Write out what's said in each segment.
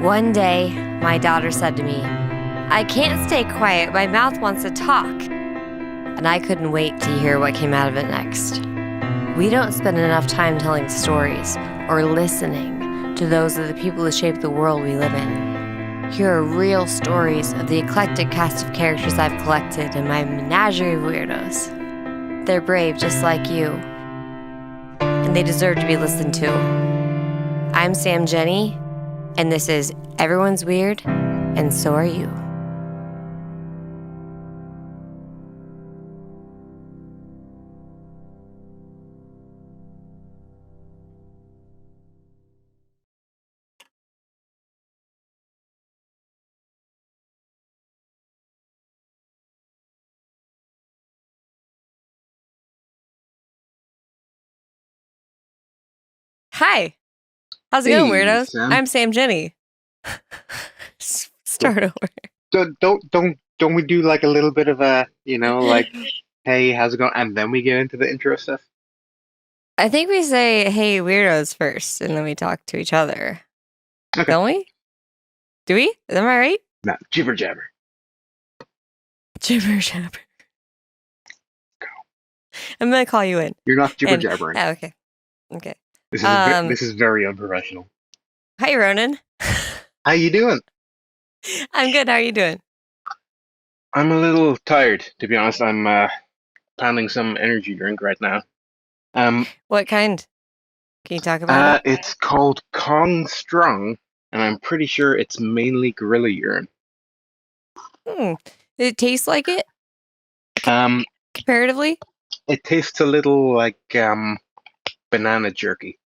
One day, my daughter said to me, "I can't stay quiet, my mouth wants to talk." And I couldn't wait to hear what came out of it next. We don't spend enough time telling stories or listening to those of the people who shape the world we live in. Here are real stories of the eclectic cast of characters I've collected in my menagerie of weirdos. They're brave just like you, and they deserve to be listened to. I'm Sam Jenny, and this is Everyone's Weird, and So Are You. Hi. How's it going, weirdos? Sam. I'm Sam Jenny. Start over. Don't we do like a little bit of a, like, hey, how's it going? And then we get into the intro stuff? I think we say, hey, weirdos first, and then we talk to each other. Okay. Don't we? Do we? Am I right? No, jibber jabber. Jibber jabber. Go. I'm going to call you in. You're not jibber jabbering. Oh, okay. Okay. This is very unprofessional. Hi, Ronan. How you doing? I'm good. How are you doing? I'm a little tired, to be honest. I'm pounding some energy drink right now. What kind? Can you talk about it? It's called Kong Strong, and I'm pretty sure it's mainly gorilla urine. Did it taste like it? Comparatively? It tastes a little like banana jerky.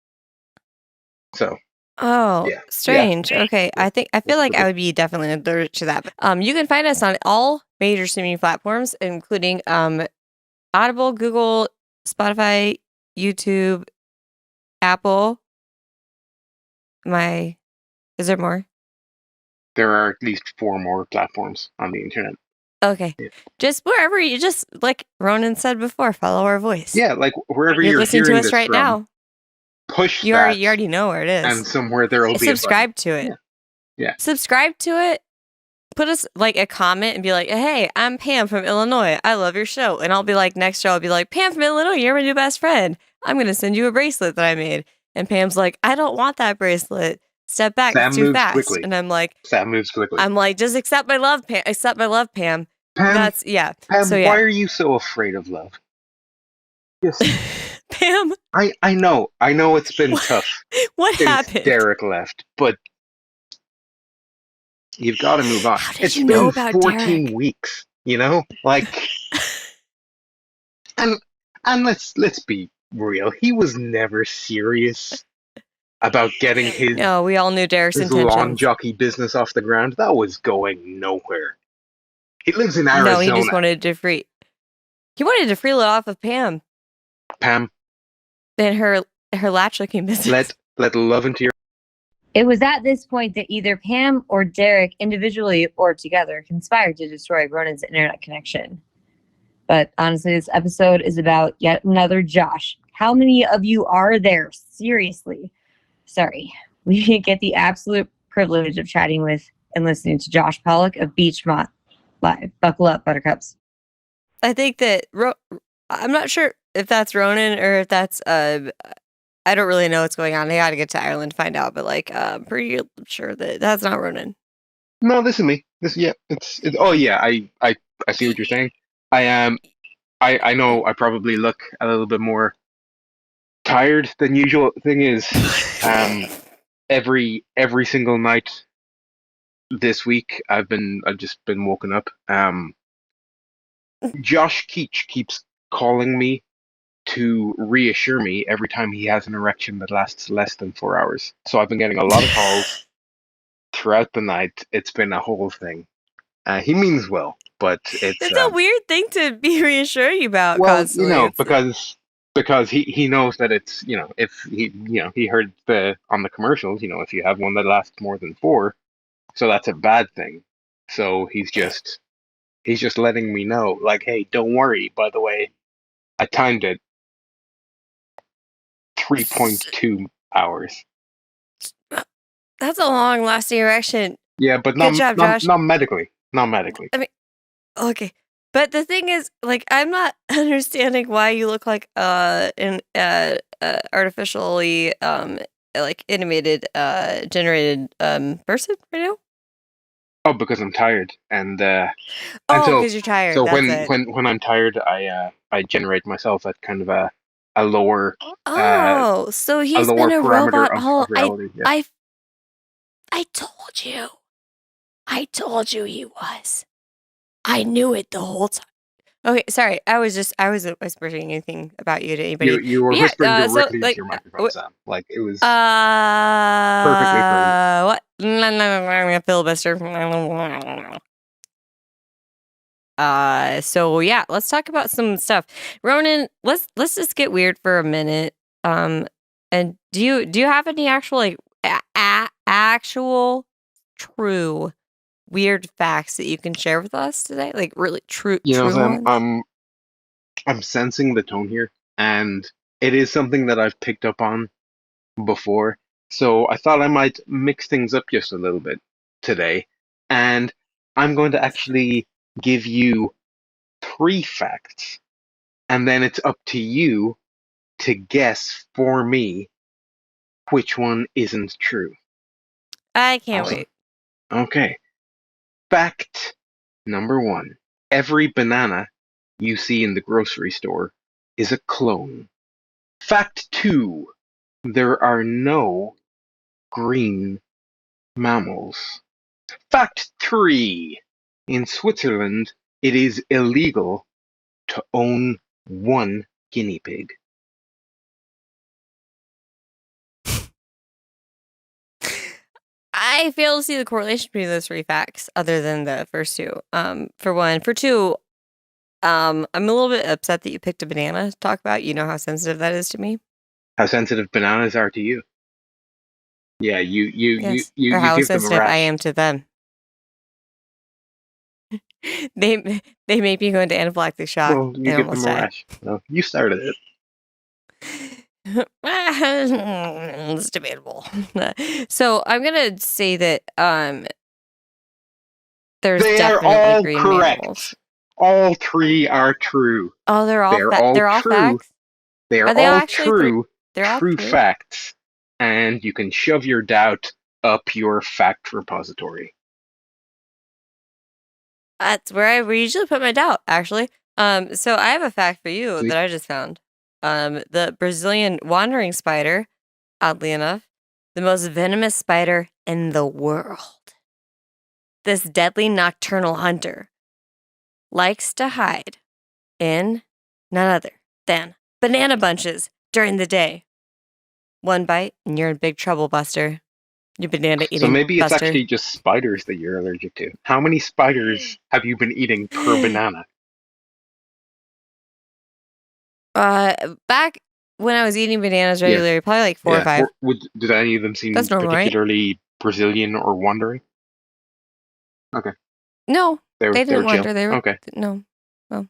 So. Oh, yeah. strange. Yeah. Okay, I feel like I would be definitely allergic to that. You can find us on all major streaming platforms, including Audible, Google, Spotify, YouTube, Apple. Is there more? There are at least 4 more platforms on the internet. Okay. Yeah. Just wherever you like Ronan said before, follow our voice. Yeah, like wherever you're listening hearing to us this right from, now. Push you that. You already know where it is. And somewhere there will be subscribe a to it. Yeah. Subscribe to it. Put us like a comment and be like, "Hey, I'm Pam from Illinois. I love your show." And I'll be like, next show I'll be like, "Pam from Illinois, you're my new best friend. I'm gonna send you a bracelet that I made." And Pam's like, "I don't want that bracelet. Step back, Sam it's too moves fast." Quickly. And I'm like, Sam moves quickly. I'm like, just accept my love, Pam. Accept my love, Pam. Pam, so, why are you so afraid of love? Yes. Pam. I know it's been tough. What happened? Derek left, but you've got to move on. How did you know about 14 Derek? weeks, like, and let's be real. He was never serious about getting his. No, we all knew Derek's intentions. Lawn jockey business off the ground. That was going nowhere. He lives in Arizona. No, he just wanted to He wanted to freel it off of Pam. Pam. And her latch-licking business. Let love into your. It was at this point that either Pam or Derek, individually or together, conspired to destroy Ronan's internet connection. But honestly, this episode is about yet another Josh. How many of you are there? Seriously. Sorry. We get the absolute privilege of chatting with and listening to Josh Polack of BEACHMONT live. Buckle up, buttercups. I think that I'm not sure if that's Ronan or if that's I don't really know what's going on. I got to get to Ireland to find out, but I'm pretty sure that that's not Ronan. No, this is me. It's oh yeah, I see what you're saying. I know I probably look a little bit more tired than usual. Thing is, every single night this week I've just been woken up. Josh Keach keeps calling me to reassure me every time he has an erection that lasts less than 4 hours. So I've been getting a lot of calls throughout the night. It's been a whole thing. He means well, but it's a weird thing to be reassuring you about. Well, constantly. Because he knows that it's if he heard on the commercials if you have one that lasts more than 4, so that's a bad thing. So he's just letting me know, like, hey, don't worry. By the way, I timed it 3.2 hours. That's a long-lasting erection. Yeah, but Good job, Josh. not medically. Not medically. I mean, okay. But the thing is, like, I'm not understanding why you look like an artificially like animated generated person right now. Oh, because I'm tired, and Oh, so because you're tired. That's it. when I'm tired, I generate myself at kind of a lower Oh, so a he's lower been a parameter robot of all. reality. Yeah. I told you. I told you he was. I knew it the whole time. Okay, sorry. I wasn't whispering anything about you to anybody. You were But whispering yeah, so directly into like your microphone, Sam. Like it was perfectly what? Filibuster. So yeah, let's talk about some stuff. Ronan, let's just get weird for a minute. And do you have any actual like actual true weird facts that you can share with us today? Like really true Sam, ones? I'm sensing the tone here, and it is something that I've picked up on before. So I thought I might mix things up just a little bit today, and I'm going to actually give you 3 facts, and then it's up to you to guess for me which one isn't true. I can't Awesome. wait. Okay. Fact number 1. Every banana you see in the grocery store is a clone. Fact 2. There are no green mammals. Fact 3. In Switzerland, it is illegal to own one guinea pig. I fail to see the correlation between those 3 facts, other than the first 2. For one, for 2, I'm a little bit upset that you picked a banana to talk about. You know how sensitive that is to me. How sensitive bananas are to you. Yeah, Yes, or you how give them a sensitive I rash. am to them. They make me go into anaphylactic shock Well, you and give them almost a die. rash. Well, you started it. It's debatable. So I'm gonna say that there's They are definitely all green correct. mammals. All 3 are true. Oh, they're all They're all facts. true. They are Are they all all actually three? true, They're all true true. facts, and you can shove your doubt up your fact repository. That's where I usually put my doubt, actually. So I have a fact for you Sweet. that I just found. The Brazilian wandering spider, oddly enough, the most venomous spider in the world. This deadly nocturnal hunter likes to hide in none other than banana bunches during the day. One bite and you're in big trouble, Buster. You banana So eating maybe it's Buster. actually just spiders that you're allergic to. How many spiders have you been eating per banana? Back when I was eating bananas Yeah. regularly, probably like 4 or 5. Did any of them seem That's normal, right? particularly Brazilian or wandering? Okay. No, They they were didn't chill. wander. They were Okay. no. Well,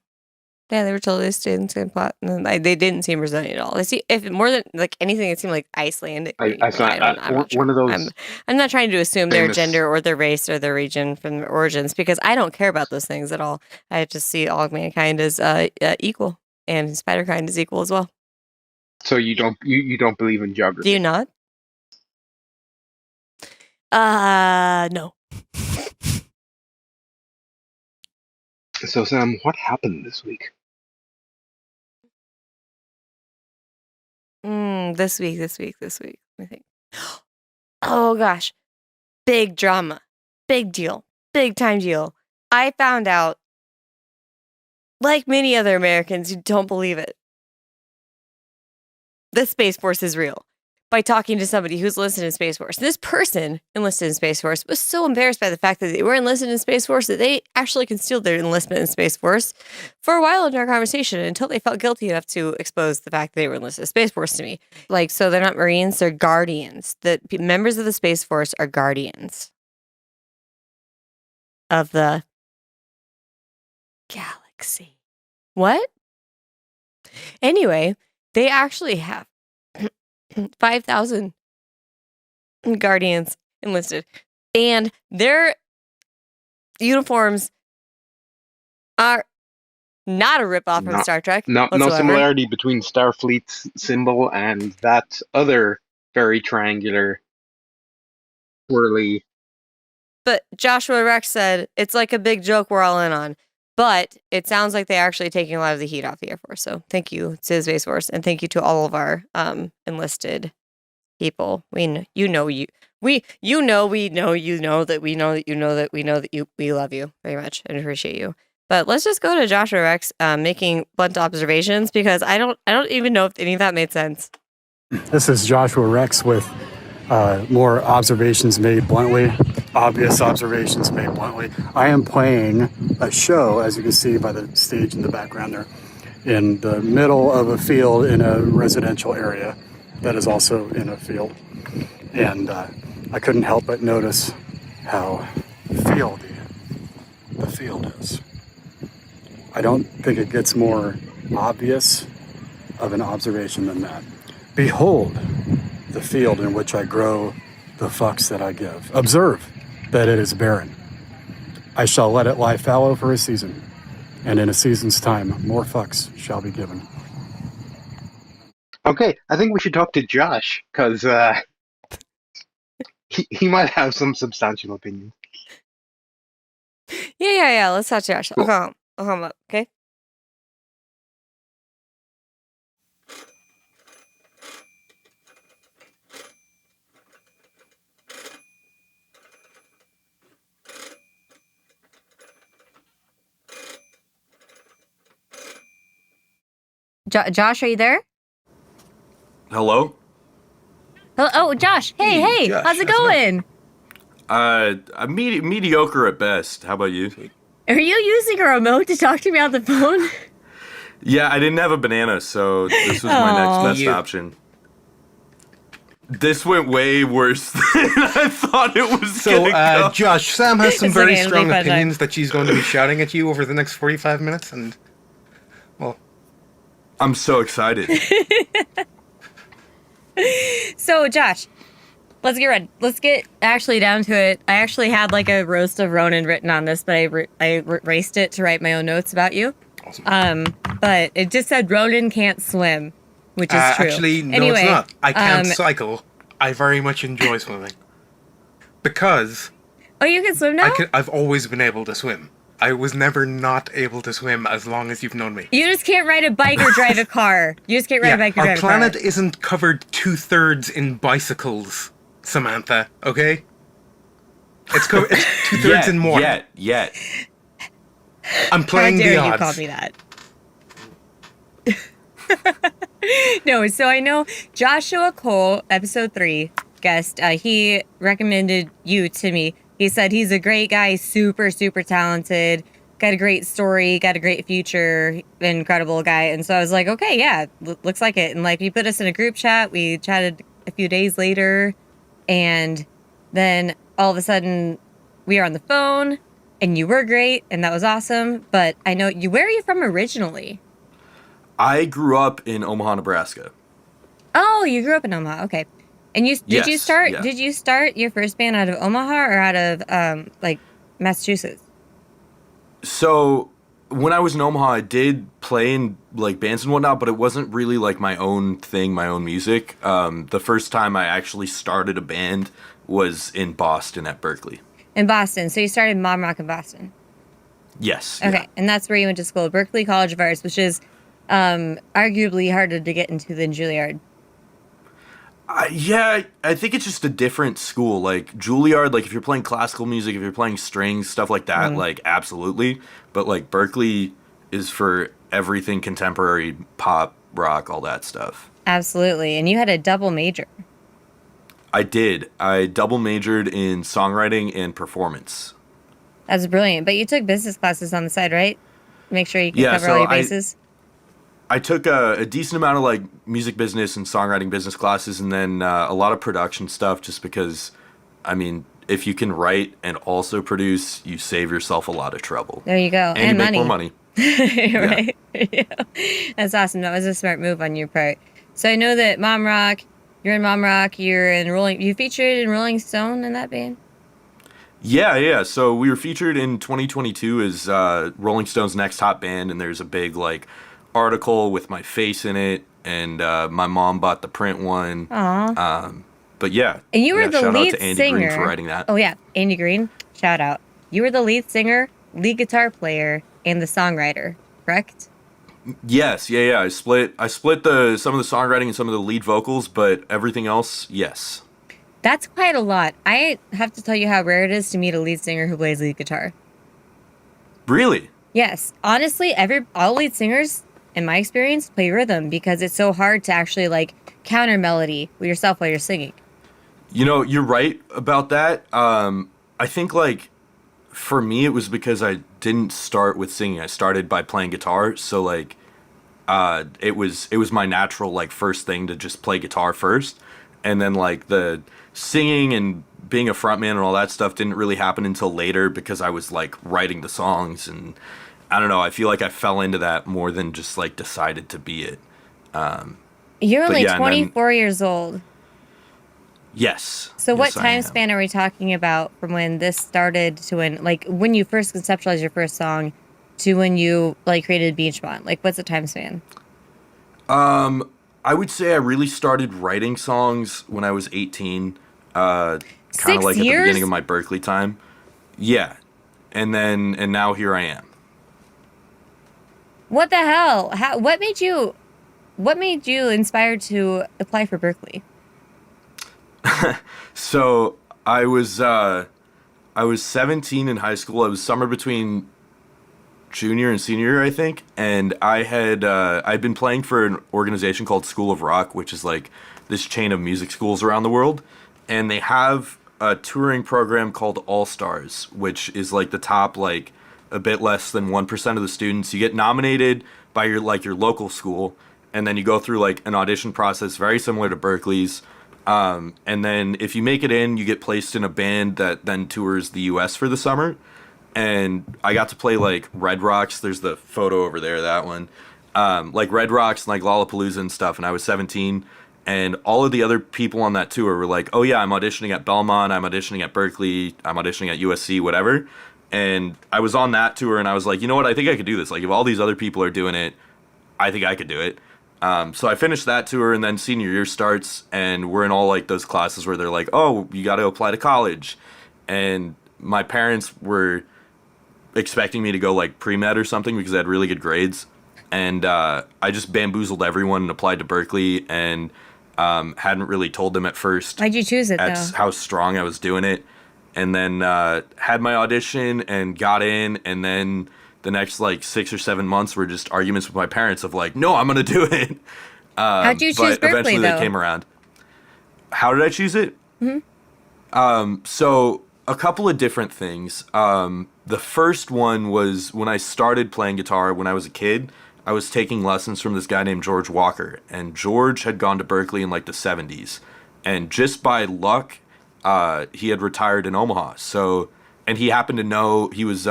yeah, they were totally stayed in the same plot. And they didn't seem Brazilian at all. They see if more than like anything, it seemed like Icelandic. I saw I'm not sure. one of those I'm not trying to assume their famous. gender or their race or their region from their origins because I don't care about those things at all. I just see all mankind as equal, and spiderkind is equal as well. So you don't believe in geography? Do you not? No. So Sam, what happened this week? This week. Let me think. Oh gosh, big drama, big deal, big time deal. I found out, like many other Americans who don't believe it, the Space Force is real. By talking to somebody who's enlisted in Space Force. This person enlisted in Space Force was so embarrassed by the fact that they were enlisted in Space Force that they actually concealed their enlistment in Space Force for a while in our conversation until they felt guilty enough to expose the fact that they were enlisted in Space Force to me. Like, so they're not Marines, they're Guardians. The members of the Space Force are Guardians of the galaxy. What? Anyway, they actually have 5,000 Guardians enlisted. And their uniforms are not a ripoff from Star Trek. No whatsoever. similarity between Starfleet's symbol and that other very triangular, swirly. But Joshua Rex said, it's like a big joke we're all in on. But it sounds like they're actually taking a lot of the heat off the Air Force. So thank you to the Space Force, and thank you to all of our enlisted people. We love you we love you very much and appreciate you. But let's just go to Joshua Rex making blunt observations, because I don't even know if any of that made sense. This is Joshua Rex with more observations made bluntly, obvious observations made bluntly. I am playing a show, as you can see by the stage in the background there, in the middle of a field in a residential area that is also in a field. And I couldn't help but notice how fieldy the field is. I don't think it gets more obvious of an observation than that. Behold the field in which I grow the fucks that I give. Observe that it is barren. I shall let it lie fallow for a season, and in a season's time, more fucks shall be given. Okay, I think we should talk to Josh, because he might have some substantial opinions. Yeah. Let's talk to Josh. Cool. I'll come up, okay? Josh, are you there? Hello? Oh, Josh. Hey, Josh, how's it going? I'm mediocre at best. How about you? Are you using a remote to talk to me on the phone? Yeah, I didn't have a banana, so this was my next best option. This went way worse than I thought it was So, gonna go. Josh, Sam has some It's very okay, it'll be strong fun opinions that she's going to be shouting at you over the next 45 minutes, and, well... I'm so excited. So, Josh, let's get ready. Let's get actually down to it. I actually had like a roast of Ronan written on this, but I erased it to write my own notes about you. Awesome. But it just said Ronan can't swim, which is true. Actually, no, Anyway, it's not. I can't cycle. I very much enjoy swimming. Because Oh, you can swim now? I've always been able to swim. I was never not able to swim as long as you've known me. You just can't ride a bike or drive a car. You just can't ride a bike or our drive a car. planet isn't covered 2/3 in bicycles, Samantha, okay? It's 2/3 in more. Yet. I'm playing How dare the odds. you call me that? No, so I know Joshua Cole, episode 3 guest, he recommended you to me. He said he's a great guy, super, super talented, got a great story, got a great future, incredible guy. And so I was like, okay, yeah, looks like it. And like, he put us in a group chat. We chatted a few days later. And then all of a sudden we are on the phone and you were great. And that was awesome. But I know you, where are you from originally? I grew up in Omaha, Nebraska. Oh, you grew up in Omaha. Okay. And did you start your first band out of Omaha or out of like Massachusetts? So when I was in Omaha, I did play in like bands and whatnot, but it wasn't really like my own thing, my own music. The first time I actually started a band was in Boston at Berkeley. In Boston. So you started Mom Rock in Boston. Yes. Okay. Yeah. And that's where you went to school, Berkeley College of Arts, which is arguably harder to get into than Juilliard. Yeah, I think it's just a different school. Like Juilliard, like if you're playing classical music, if you're playing strings, stuff like that, like absolutely. But like Berkeley is for everything contemporary, pop, rock, all that stuff. Absolutely. And you had a double major. I did. I double majored in songwriting and performance. That's brilliant. But you took business classes on the side, right? Make sure you can cover all your bases. I took a decent amount of like music business and songwriting business classes, and then a lot of production stuff, just because, I mean, if you can write and also produce, you save yourself a lot of trouble. There you go. And you money. make more money. Right? Yeah. That's awesome. That was a smart move on your part. So I know that Mom Rock, You're in Mom Rock. You're in Rolling. You featured in Rolling Stone in that band. Yeah. So we were featured in 2022 as Rolling Stone's Next Hot Band, and there's a big like article with my face in it, and my mom bought the print one. Aw. But yeah. And you were the shout lead out to Andy singer. Green for writing that. Oh yeah, Andy Green. Shout out. You were the lead singer, lead guitar player, and the songwriter. Correct? Yes. Yeah. I split some of the songwriting and some of the lead vocals, but everything else, yes. That's quite a lot. I have to tell you how rare it is to meet a lead singer who plays lead guitar. Really? Yes. Honestly, all lead singers, in my experience, play rhythm because it's so hard to actually like counter melody with yourself while you're singing. You know, you're right about that. I think like for me, it was because I didn't start with singing. I started by playing guitar, so like it was my natural like first thing to just play guitar first, and then like the singing and being a frontman and all that stuff didn't really happen until later because I was like writing the songs, and I don't know. I feel like I fell into that more than just like decided to be it. You're only yeah, 24 years old. Yes. So what Yes, I time am. span are we talking about from when this started to when you first conceptualized your first song to when you like created BEACHMONT? Like what's the time span? I would say I really started writing songs when I was 18. Kind 6 of like at the years? beginning of my Berkeley time. Yeah. And now here I am. What the hell? What made you inspired to apply for Berkeley? So I was 17 in high school. I was summer between junior and senior year, I think, and I'd been playing for an organization called School of Rock, which is like this chain of music schools around the world, and they have a touring program called All Stars, which is like the top like a bit less than 1% of the students. You get nominated by your local school, and then you go through like an audition process very similar to Berkeley's. And then if you make it in, you get placed in a band that then tours the US for the summer. And I got to play like Red Rocks. There's the photo over there, that one. Like Red Rocks and like Lollapalooza and stuff. And I was 17. And all of the other people on that tour were like, oh yeah, I'm auditioning at Belmont. I'm auditioning at Berkeley. I'm auditioning at USC, whatever. And I was on that tour and I was like, you know what? I think I could do this. Like if all these other people are doing it, I think I could do it. So I finished that tour, and then senior year starts, and we're in all like those classes where they're like, oh, you got to apply to college. And my parents were expecting me to go like pre-med or something because I had really good grades. And I just bamboozled everyone and applied to Berkeley, and hadn't really told them at first. Why'd you choose it That's though? how strong I was doing it. And then had my audition and got in, and then the next like 6 or 7 months were just arguments with my parents of like, no, I'm gonna do it. How'd you choose but Berkeley eventually though? they came around. How did I choose it? So a couple of different things. The first one was when I started playing guitar when I was a kid. I was taking lessons from this guy named George Walker, and George had gone to Berkeley in like the 70s, and just by luck, he had retired in Omaha. So, and he happened to know he was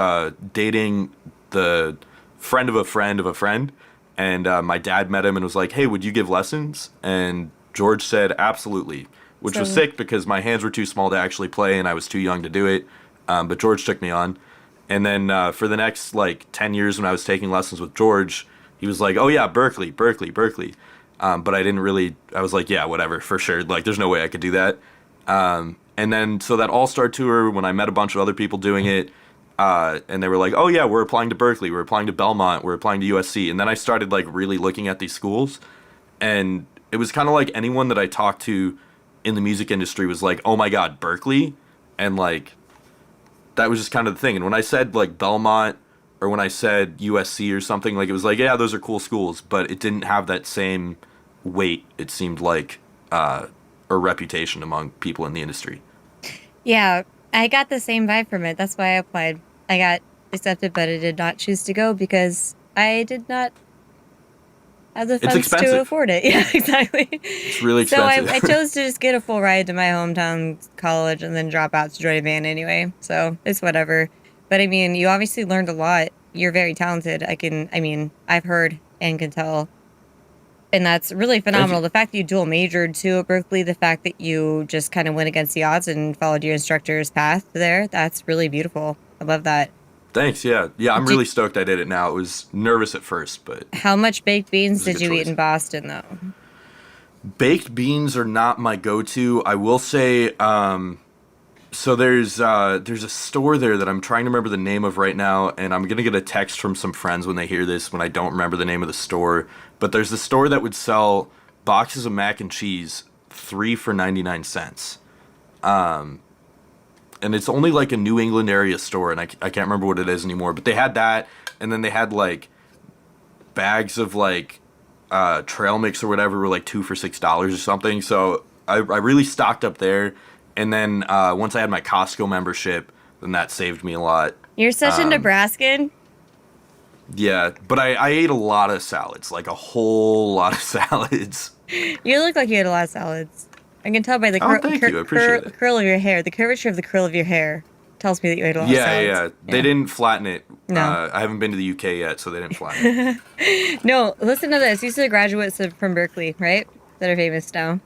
dating the friend of a friend of a friend, and my dad met him and was like, hey, would you give lessons? And George said absolutely, which was sick because my hands were too small to actually play and I was too young to do it, but George took me on. And then for the next like 10 years when I was taking lessons with George, he was like, oh yeah, Berkeley. But I didn't really, I was like, yeah, whatever, for sure, like there's no way I could do that. And then so that All-Star tour, when I met a bunch of other people doing it, and they were like, oh yeah, we're applying to Berkeley, we're applying to Belmont, we're applying to USC. And then I started like really looking at these schools, and it was kind of like anyone that I talked to in the music industry was like, oh my God, Berkeley? And like, that was just kind of the thing. And when I said like Belmont, or when I said USC or something, like it was like, yeah, those are cool schools, but it didn't have that same weight, it seemed like, or reputation among people in the industry. Yeah, I got the same vibe from it. That's why I applied. I got accepted, but I did not choose to go because I did not have the funds expensive. to afford it. Yeah, exactly. It's really So expensive. I chose to just get a full ride to my hometown college and then drop out to join a band anyway. So it's whatever. But I mean, you obviously learned a lot. You're very talented. I've heard and can tell. And that's really phenomenal. The fact that you dual majored too at Berkeley, the fact that you just kind of went against the odds and followed your instructor's path there, that's really beautiful. I love that. Thanks, yeah. Yeah, I'm really stoked I did it now. I was nervous at first, but... How much baked beans did you eat choice. in Boston, though? Baked beans are not my go-to. I will say, so there's a store there that I'm trying to remember the name of right now, and I'm going to get a text from some friends when they hear this when I don't remember the name of the store. But there's a store that would sell boxes of mac and cheese, 3 for 99 cents. And it's only like a New England area store, and I can't remember what it is anymore. But they had that, and then they had like bags of like trail mix or whatever were like 2 for $6 or something. So I really stocked up there. And then once I had my Costco membership, then that saved me a lot. You're such a Nebraskan. Yeah, but I ate a lot of salads, like a whole lot of salads. You look like you ate a lot of salads. I can tell by the thank you. I appreciate it. curl of your hair. The curvature of the curl of your hair tells me that you ate a lot of salads. Yeah. They didn't flatten it. No. I haven't been to the UK yet, so they didn't flatten it. No, listen to this. These are the graduates from Berkeley, right? That are famous now.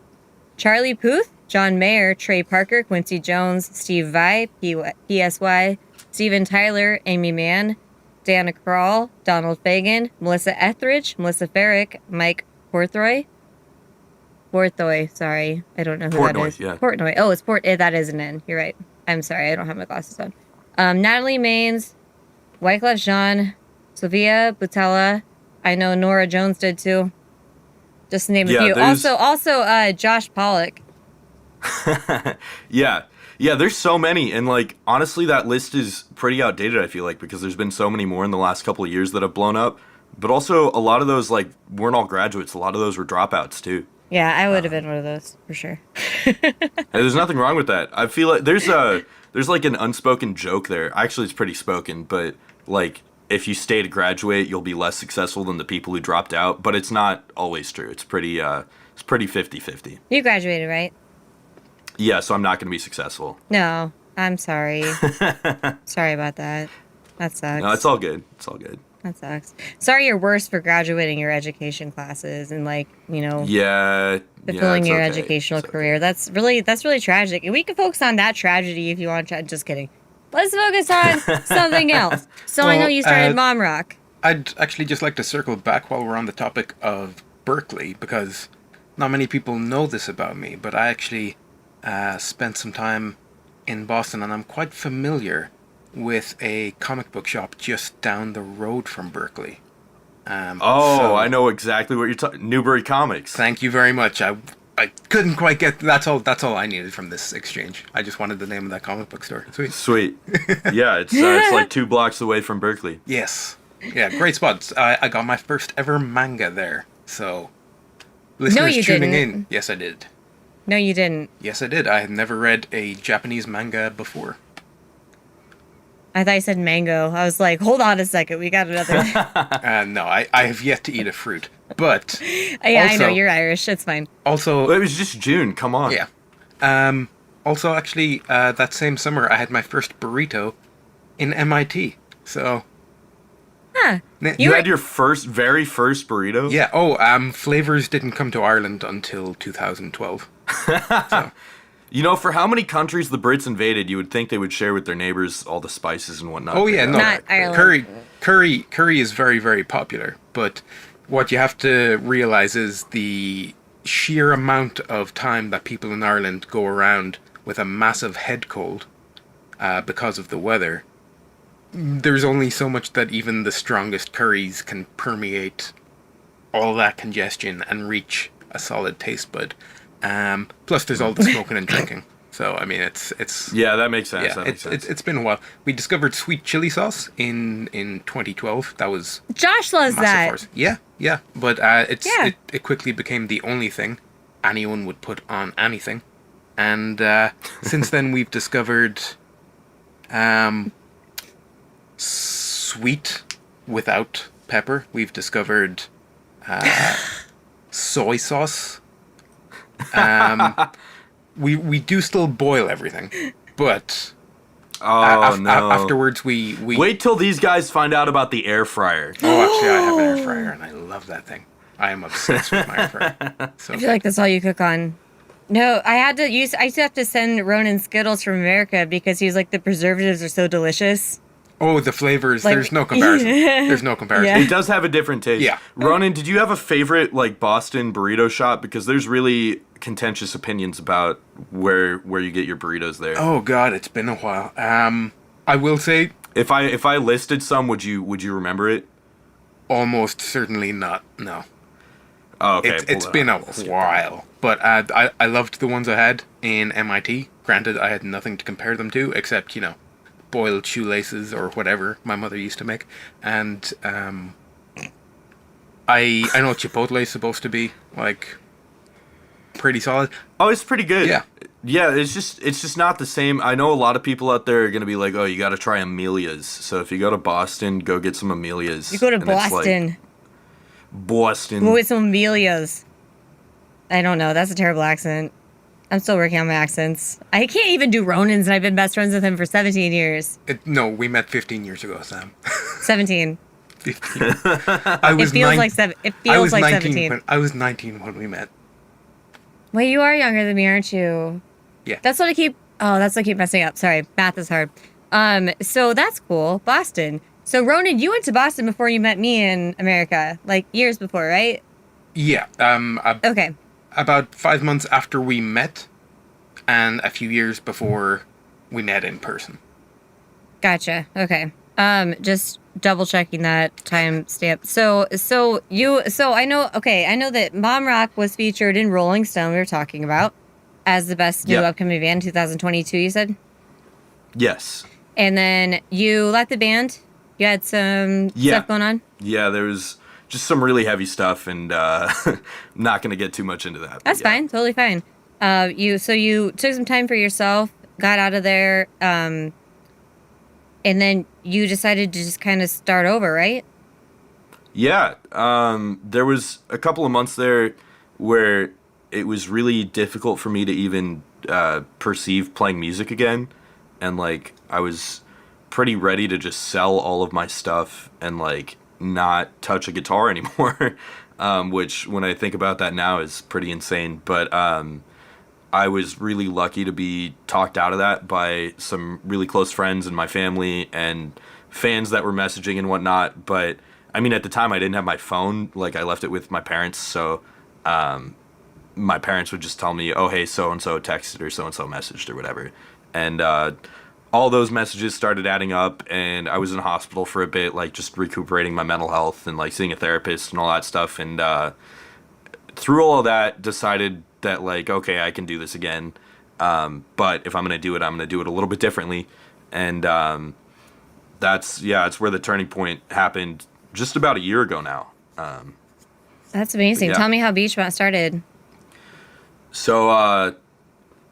Charlie Puth, John Mayer, Trey Parker, Quincy Jones, Steve Vai, PSY, Steven Tyler, Amy Mann, Dana Krall, Donald Fagan, Melissa Etheridge, Melissa Farrick, Mike Portnoy, sorry. I don't know who that is. Yeah. Portnoy. Oh, it's that is an N. You're right. I'm sorry. I don't have my glasses on. Natalie Maines, Wyclef Jean, Sylvia Butella. I know Nora Jones did too. Just to name a few. Also, Josh Polack. Yeah, there's so many, and like honestly, that list is pretty outdated. I feel like because there's been so many more in the last couple of years that have blown up, but also a lot of those like weren't all graduates. A lot of those were dropouts too. Yeah, I would have been one of those for sure. And there's nothing wrong with that. I feel like there's like an unspoken joke there. Actually, it's pretty spoken, but like if you stay to graduate, you'll be less successful than the people who dropped out. But it's not always true. It's pretty 50-50. You graduated, right? Yeah, so I'm not going to be successful. No, I'm sorry. Sorry about that. That sucks. No, it's all good. It's all good. That sucks. Sorry you're worse for graduating your education classes and fulfilling your educational career. That's really tragic. And we can focus on that tragedy if you want to. Just kidding. Let's focus on something else. So I know you started Mom Rock. I'd actually just like to circle back while we're on the topic of Berkeley, because not many people know this about me, but I actually spent some time in Boston, and I'm quite familiar with a comic book shop just down the road from Berkeley. I know exactly what you're talking. Newbury Comics. Thank you very much. I couldn't quite get. That's all I needed from this exchange. I just wanted the name of that comic book store. Sweet. Yeah, it's like 2 blocks away from Berkeley. Yes. Yeah, great spots. I got my first ever manga there. So, listeners tuning in, yes, I did. No, you didn't. Yes, I did. I had never read a Japanese manga before. I thought you said mango. I was like, hold on a second. We got another. No, I have yet to eat a fruit. But yeah, I know. You're Irish. It's fine. Also... Well, it was just June. Come on. Yeah. Also, actually, that same summer, I had my first burrito in MIT. So... Huh. You had your very first burrito? Yeah. Flavors didn't come to Ireland until 2012. So. You know, for how many countries the Brits invaded, you would think they would share with their neighbors all the spices and whatnot. Oh yeah, no. Not Ireland. Curry is very, very popular. But what you have to realize is the sheer amount of time that people in Ireland go around with a massive head cold because of the weather. There's only so much that even the strongest curries can permeate all that congestion and reach a solid taste bud. Plus, there's all the smoking and drinking. So, I mean, it's yeah, that makes sense. Yeah, it's been a while. We discovered sweet chili sauce in 2012. That was Josh loves that. Yeah. But it quickly became the only thing anyone would put on anything. And since then, we've discovered sweet without pepper. We've discovered soy sauce. We do still boil everything, but afterwards we wait till these guys find out about the air fryer. Oh, actually, I have an air fryer and I love that thing. I am obsessed with my air fryer. So I feel like that's all you cook on. No, I used to have to send Ronan Skittles from America because he was like, the preservatives are so delicious. oh, the flavors. Like- There's no comparison. There's no comparison. Yeah. It does have a different taste. Yeah. Ronan, did you have a favorite like Boston burrito shop? Because there's really contentious opinions about where you get your burritos there. Oh God, it's been a while. I will say If I listed some, would you remember it? almost certainly not. No. Oh, okay. It's been a while, but I loved the ones I had in MIT. Granted, I had nothing to compare them to except, you know, boiled shoelaces or whatever my mother used to make. And I know Chipotle is supposed to be like pretty solid. Oh, it's pretty good. Yeah. Yeah, it's just not the same. I know a lot of people out there are going to be like, "Oh, you got to try Amelia's." So if you go to Boston, go get some Amelia's. You go to And it's like, Boston. Boston. Go with some Amelia's. I don't know. That's a terrible accent. I'm still working on my accents. I can't even do Ronan's, and I've been best friends with him for 17 years. No, we met 15 years ago, Sam. 17. 15. I was It feels nine- like it I feels was like 19 17. I was 19 when we met. Wait, you are younger than me, aren't you? Yeah. That's what I keep. Oh, that's what I keep messing up. Sorry, math is hard. So that's cool. Boston. So Ronan, you went to Boston before you met me in America, like years before, right? Yeah. Okay. About 5 months after we met, and a few years before we met in person. Gotcha. Okay. Just double checking that time stamp. So I know. Okay, I know that Mom Rock was featured in Rolling Stone. We were talking about as the best new Yeah. upcoming band 2022. You said, Yes. and then you left the band. You had some Yeah. stuff going on. Yeah, there was just some really heavy stuff, and not going to get too much into that. but That's yeah. fine. Totally fine. You took some time for yourself, got out of there, and then you decided to just kind of start over, right? Yeah, there was a couple of months there where it was really difficult for me to even perceive playing music again, and like I was pretty ready to just sell all of my stuff and like not touch a guitar anymore, which when I think about that now is pretty insane. But I was really lucky to be talked out of that by some really close friends and my family and fans that were messaging and whatnot. But I mean, at the time I didn't have my phone. Like I left it with my parents. So my parents would just tell me, oh, hey, so-and-so texted or so-and-so messaged or whatever. And all those messages started adding up, and I was in hospital for a bit, like just recuperating my mental health and like seeing a therapist and all that stuff. And through all of that, decided that like, okay, I can do this again. But if I'm going to do it, I'm going to do it a little bit differently. And that's where the turning point happened just about a year ago now. That's amazing. Yeah. Tell me how BEACHMONT started. So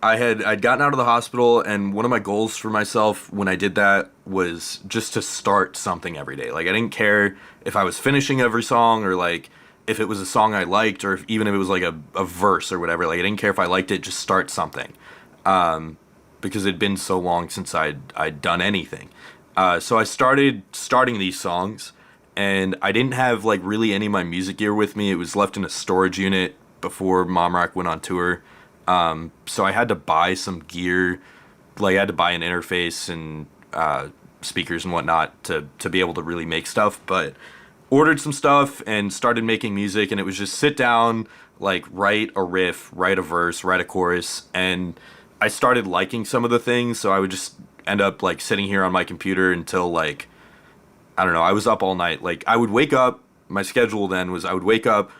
I'd gotten out of the hospital, and one of my goals for myself when I did that was just to start something every day. Like I didn't care if I was finishing every song or like if it was a song I liked or even if it was like a verse or whatever. Like I didn't care if I liked it, just start something. Because it'd been so long since I'd done anything. So I started starting these songs, and I didn't have like really any of my music gear with me. It was left in a storage unit before Mom Rock went on tour. So I had to buy some gear, like I had to buy an interface and speakers and whatnot to be able to really make stuff. But ordered some stuff and started making music, and it was just sit down, like write a riff, write a verse, write a chorus, and I started liking some of the things. So I would just end up like sitting here on my computer until like, I don't know, I was up all night. Like I would wake up, my schedule then was I would wake up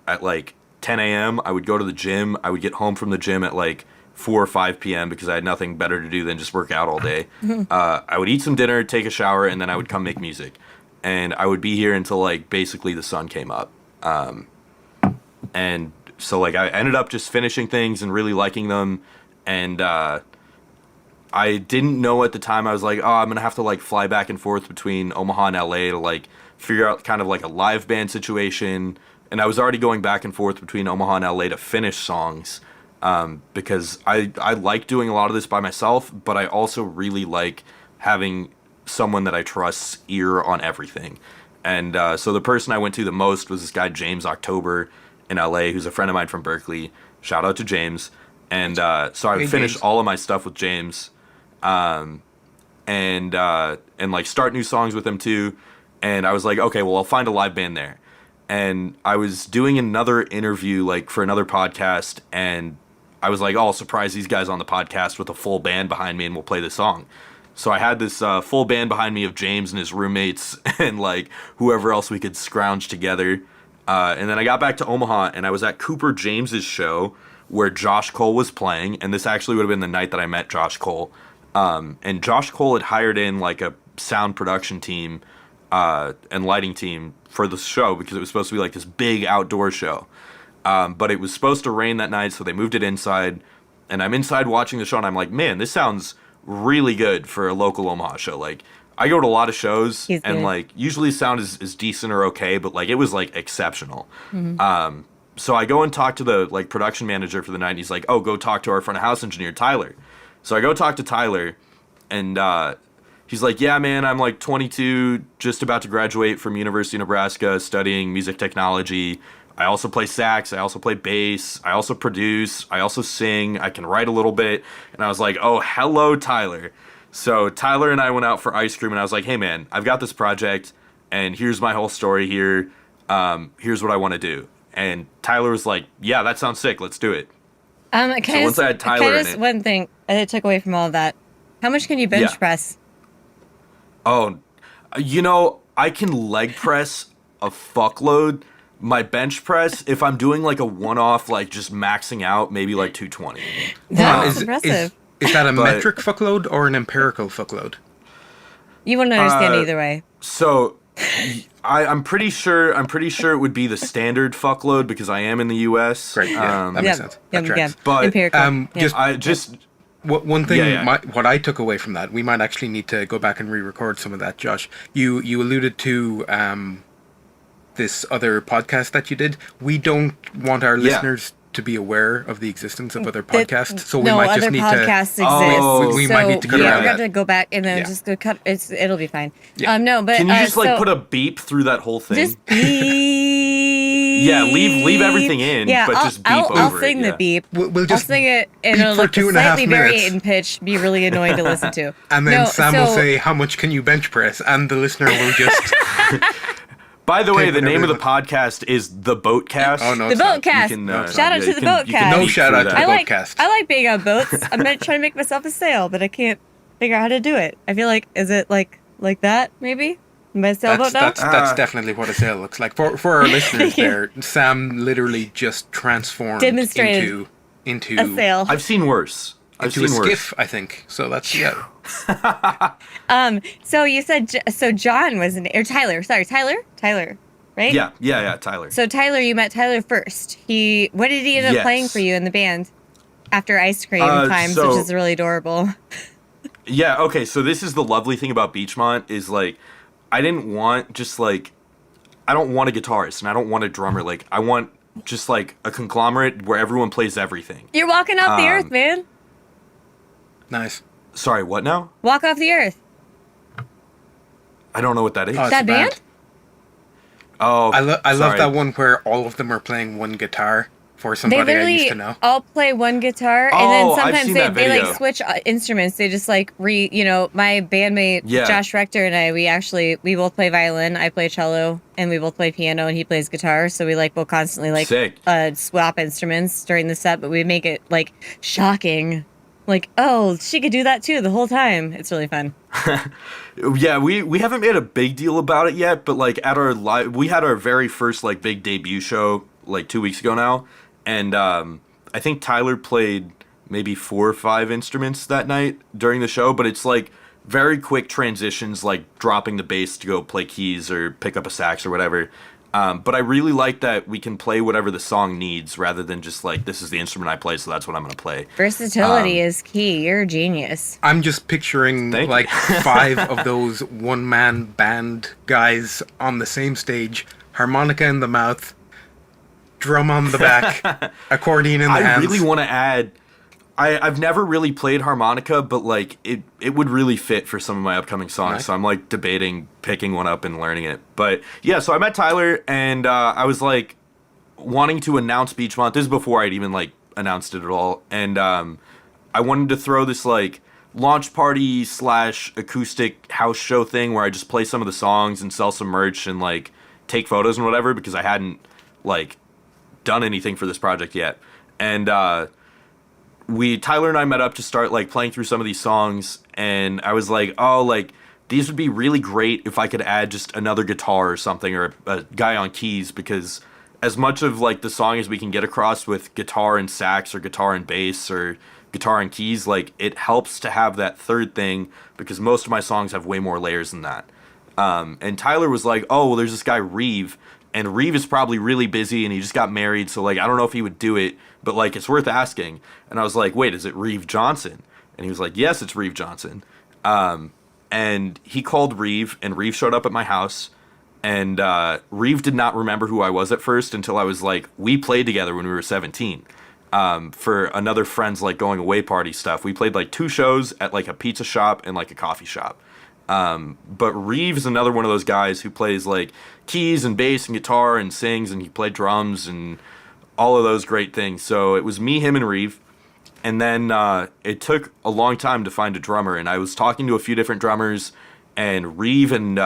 at like 10 a.m. I would go to the gym. I would get home from the gym at like 4 or 5 p.m. because I had nothing better to do than just work out all day. I would eat some dinner, take a shower, and then I would come make music. And I would be here until like basically the sun came up. And so like I ended up just finishing things and really liking them. And I didn't know at the time. I was like, oh, I'm going to have to like fly back and forth between Omaha and LA to like figure out kind of like a live band situation. And I was already going back and forth between Omaha and LA to finish songs because I like doing a lot of this by myself, but I also really like having someone that I trust's ear on everything. And so the person I went to the most was this guy, James October, in LA, who's a friend of mine from Berkeley. Shout out to James. And so I finished all of my stuff with James, and like start new songs with him too. And I was like, okay, well, I'll find a live band there. And I was doing another interview like for another podcast, and I was like, oh, I'll surprise these guys on the podcast with a full band behind me, and we'll play the song. So I had this full band behind me of James and his roommates and like whoever else we could scrounge together. And then I got back to Omaha, and I was at Cooper James's show where Josh Cole was playing, and this actually would have been the night that I met Josh Cole. And Josh Cole had hired in like a sound production team and lighting team for the show because it was supposed to be like this big outdoor show. But it was supposed to rain that night, so they moved it inside. And I'm inside watching the show, and I'm like, man, this sounds really good for a local Omaha show. Like, I go to a lot of shows, and like usually sound is decent or okay, but like it was like exceptional. Mm-hmm. So I go and talk to the like production manager for the night, and he's like, oh, go talk to our front of house engineer, Tyler. So I go talk to Tyler, and he's like, yeah, man, I'm like 22, just about to graduate from University of Nebraska, studying music technology. I also play sax, I also play bass, I also produce, I also sing, I can write a little bit. And I was like, oh, hello, Tyler. So Tyler and I went out for ice cream, and I was like, hey, man, I've got this project, and here's my whole story here. Here's what I want to do. And Tyler was like, yeah, that sounds sick. Let's do it. So once I had Tyler in it. One thing I took away from all of that. How much can you bench press? Oh, you know, I can leg press a fuckload. My bench press, if I'm doing like a one-off, like just maxing out, maybe like 220. That's impressive. Is that a metric fuckload or an empirical fuckload? You wouldn't understand either way. So I'm pretty sure it would be the standard fuckload because I am in the US. Great, yeah, that makes sense. That tracks. But empirical. One thing, what I took away from that, we might actually need to go back and re-record some of that, Josh. You alluded to this other podcast that you did. We don't want our listeners to be aware of the existence of other podcasts, so we might just need to. No, other podcasts exist. We might need to cut around we're going to go back and then just go cut. It'll be fine. Yeah. No, but can you just put a beep through that whole thing? Just beep. Yeah, leave everything in, but just beep over it. I'll sing the beep. We'll just I'll sing it, and it'll look slightly vary in pitch, be really annoying to listen to. And then Sam will say, "How much can you bench press?" And the listener will just. By the way, the name of the podcast is The Boatcast. Oh, no, The Boatcast. Shout out to The Boatcast. No shout out to The Boatcast. I like being on boats. I'm trying to make myself a sail, but I can't figure out how to do it. I feel like, is it like that, maybe? My sailboat now? That's definitely what a sail looks like. For our listeners there, Sam literally just transformed into a sail. I've seen worse. Into a skiff, I think. So that's, yeah. So you said, John was or Tyler. Sorry, Tyler, right? Yeah, Tyler. So Tyler, you met Tyler first. What did he end up playing for you in the band after Ice Cream Times, which is really adorable? Yeah, okay, so this is the lovely thing about BEACHMONT is, like, I don't want a guitarist, and I don't want a drummer. Like, I want just, like, a conglomerate where everyone plays everything. You're walking off the earth, man. Nice. Sorry, what now? Walk Off the Earth. I don't know what that is. Oh, that band? Oh, I love that one where all of them are playing one guitar for somebody I used to know. They all play one guitar, and then sometimes they like switch instruments. They just like my bandmate Josh Rector and I, we both play violin. I play cello, and we both play piano, and he plays guitar. So we'll constantly swap instruments during the set, but we make it like shocking. Like, oh, she could do that too the whole time. It's really fun. Yeah, we haven't made a big deal about it yet, but like at our we had our very first like big debut show like 2 weeks ago now, and I think Tyler played maybe 4 or 5 instruments that night during the show, but it's like very quick transitions, like dropping the bass to go play keys or pick up a sax or whatever. But I really like that we can play whatever the song needs rather than just like, this is the instrument I play, so that's what I'm going to play. Versatility is key. You're a genius. I'm just picturing like 5 of those one-man band guys on the same stage, harmonica in the mouth, drum on the back, accordion in the hands. I really want to add I've never really played harmonica, but like it would really fit for some of my upcoming songs. Nice. So I'm like debating picking one up and learning it. But yeah, so I met Tyler and I was like wanting to announce BEACHMONT. This is before I'd even like announced it at all. And I wanted to throw this like launch party / acoustic house show thing where I just play some of the songs and sell some merch and like take photos and whatever, because I hadn't like done anything for this project yet. And Tyler and I met up to start like playing through some of these songs, and I was like, oh, like these would be really great if I could add just another guitar or something, or a guy on keys, because as much of like the song as we can get across with guitar and sax or guitar and bass or guitar and keys, like it helps to have that third thing, because most of my songs have way more layers than that. And Tyler was like, oh, well, there's this guy Reeve, and Reeve is probably really busy and he just got married, so like I don't know if he would do it, but like it's worth asking. And I was like, wait, is it Reeve Johnson? And he was like, yes, it's Reeve Johnson. And he called Reeve, and Reeve showed up at my house, and Reeve did not remember who I was at first until I was like, we played together when we were 17 for another friend's like going away party stuff. We played like 2 shows at like a pizza shop and like a coffee shop. But Reeve is another one of those guys who plays like keys and bass and guitar and sings, and he played drums and all of those great things. So it was me, him, and Reeve. And then it took a long time to find a drummer, and I was talking to a few different drummers, and Reeve and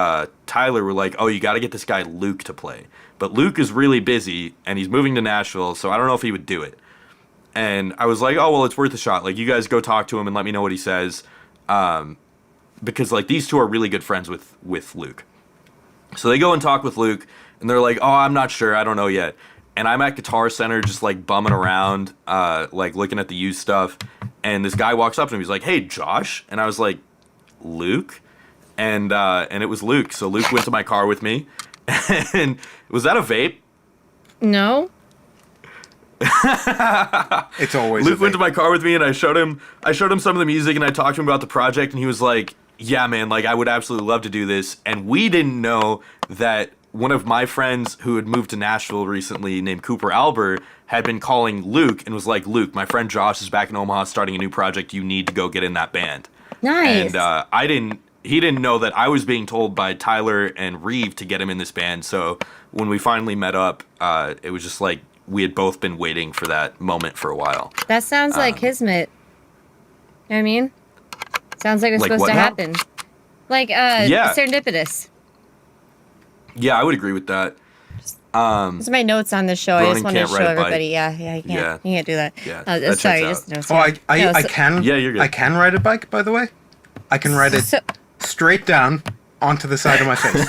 Tyler were like, oh, you got to get this guy Luke to play. But Luke is really busy, and he's moving to Nashville, so I don't know if he would do it. And I was like, oh, well, it's worth a shot. Like, you guys go talk to him and let me know what he says. Because, like, these two are really good friends with Luke. So they go and talk with Luke, and they're like, oh, I'm not sure. I don't know yet. And I'm at Guitar Center just, like, bumming around, like, looking at the used stuff. And this guy walks up to me. He's like, hey, Josh. And I was like, Luke? And it was Luke. So Luke went to my car with me. And was that a vape? No. It's always Luke went to my car with me, and I showed him some of the music, and I talked to him about the project, and he was like, yeah, man, like I would absolutely love to do this. And we didn't know that one of my friends who had moved to Nashville recently, named Cooper Albert, had been calling Luke and was like, Luke, my friend Josh is back in Omaha starting a new project. You need to go get in that band. Nice. And he didn't know that I was being told by Tyler and Reeve to get him in this band. So when we finally met up, it was just like we had both been waiting for that moment for a while. That sounds like Kismet. You know what I mean? Sounds like it's Like supposed what to now? happen. Like, Yeah. serendipitous. Yeah, I would agree with that. Those are my notes on this show. I just Ronan wanted to can't show ride a bike. everybody. Yeah, you can't. Yeah. You can't do that. Yeah, that sorry, checks just out. notes. Oh, Yeah. I can. Yeah, you're good. I can ride a bike, by the way. I can ride it So, straight down onto the side of my face.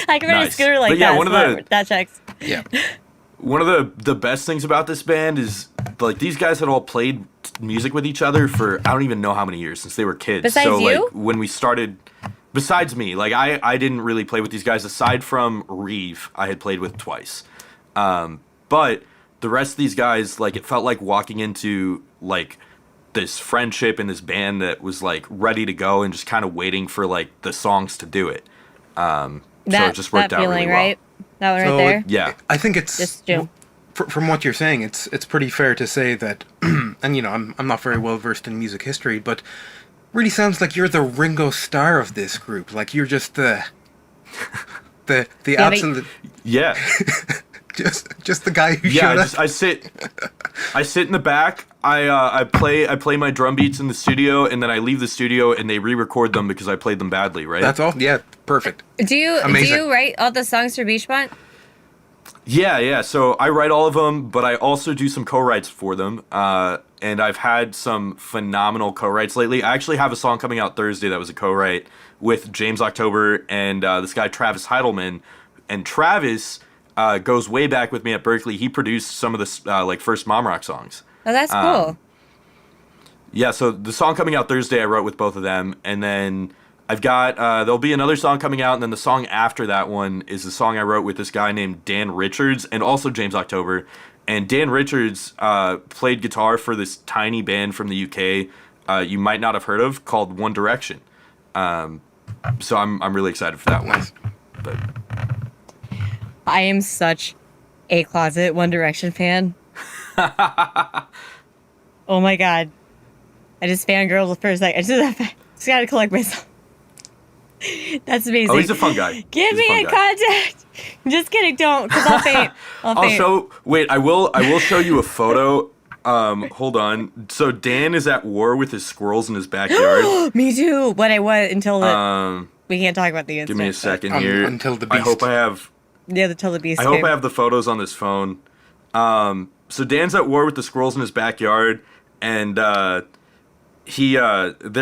I can ride a Nice. scooter like But yeah, that. one of so the- that checks. Yeah. One of the best things about this band is, like, these guys had all played music with each other for I don't even know how many years, since they were kids. Besides so you? like when we started, besides me, like I didn't really play with these guys aside from Reeve. I had played with twice. But the rest of these guys, like, it felt like walking into like this friendship in this band that was like ready to go and just kind of waiting for like the songs to do it. So it just worked that out feeling, really well. right? That one So, right there. Yeah. I think it's Just Joe. from what you're saying, it's pretty fair to say that, and you know, I'm not very well versed in music history, but really sounds like you're the Ringo Starr of this group. Like you're just the but- absolute Yeah. just the guy who Yeah, showed up. I sit in the back. I play my drum beats in the studio, and then I leave the studio, and they re-record them because I played them badly, right? That's all. Yeah, perfect. Do you Amazing. write all the songs for BEACHMONT? Yeah. So I write all of them, but I also do some co-writes for them. And I've had some phenomenal co-writes lately. I actually have a song coming out Thursday that was a co-write with James October and this guy Travis Heidelman. And Travis goes way back with me at Berkeley. He produced some of the like first Mom Rock songs. Oh, that's cool. Yeah, so the song coming out Thursday I wrote with both of them, and then I've got there'll be another song coming out, and then the song after that one is the song I wrote with this guy named Dan Richards and also James October. And Dan Richards played guitar for this tiny band from the UK you might not have heard of called One Direction. So I'm really excited for that one. But I am such a closet One Direction fan. Oh my god. I just fangirled for a second. Just gotta collect myself. That's amazing. Oh, he's a fun guy. Give He's me fun a guy. contact. Just kidding, don't, because I'll faint. I'll faint. Wait, I will show you a photo. Hold on. So Dan is at war with his squirrels in his backyard. Me too. But I was until the. We can't talk about the incident. Give me a second here. Until the beast. I hope I have. Yeah, until the beast. I hope came. I have the photos on this phone. So Dan's at war with the squirrels in his backyard, and they're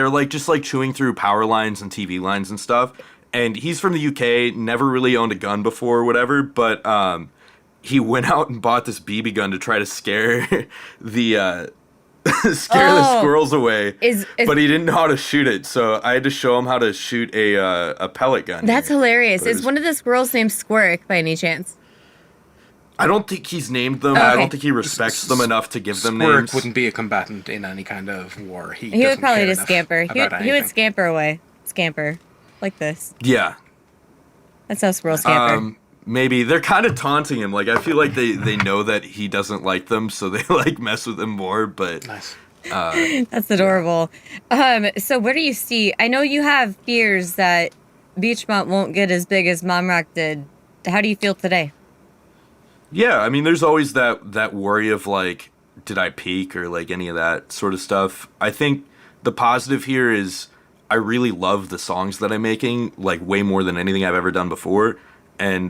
like just like chewing through power lines and TV lines and stuff. And he's from the UK, never really owned a gun before or whatever, but he went out and bought this BB gun to try to scare the the squirrels away. But he didn't know how to shoot it, so I had to show him how to shoot a pellet gun. That's hilarious. But Is one of the squirrels named Squirk by any chance? I don't think he's named them. Okay. I don't think he respects them enough to give them Squirk names. wouldn't be a combatant in any kind of war. He Would doesn't probably care just enough scamper. He about would anything. scamper away. Scamper. Like this. Yeah. That's how squirrels scamper. Maybe they're kind of taunting him. Like I feel like they know that he doesn't like them, so they like mess with him more. But Nice. That's adorable. So where do you see? I know you have fears that BEACHMONT won't get as big as Mom Rock did. How do you feel today? yeah, I mean, there's always that worry of like, did I peak or like any of that sort of stuff. I think the positive here is I really love the songs that I'm making, like way more than anything I've ever done before. And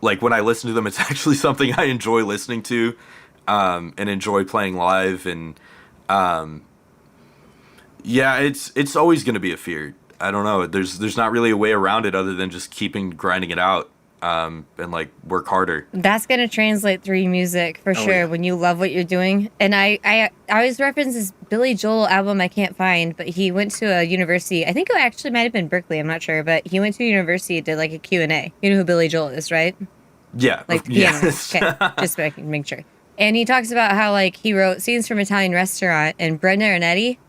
like when I listen to them, it's actually something I enjoy listening to and enjoy playing live. And yeah, it's always going to be a fear. I don't know. There's not really a way around it other than just keeping grinding it out and like work harder. That's gonna translate through your music for sure yeah. when you love what you're doing. And I always reference this Billy Joel album I can't find, but he went to a university. I think it actually might have been Berkeley. I'm not sure, but he went to a university and did like a Q&A. You know who Billy Joel is, right? Yeah. Like yes. piano. Okay, just so I can make sure. And he talks about how like he wrote Scenes from Italian Restaurant, and Brenda and Eddie,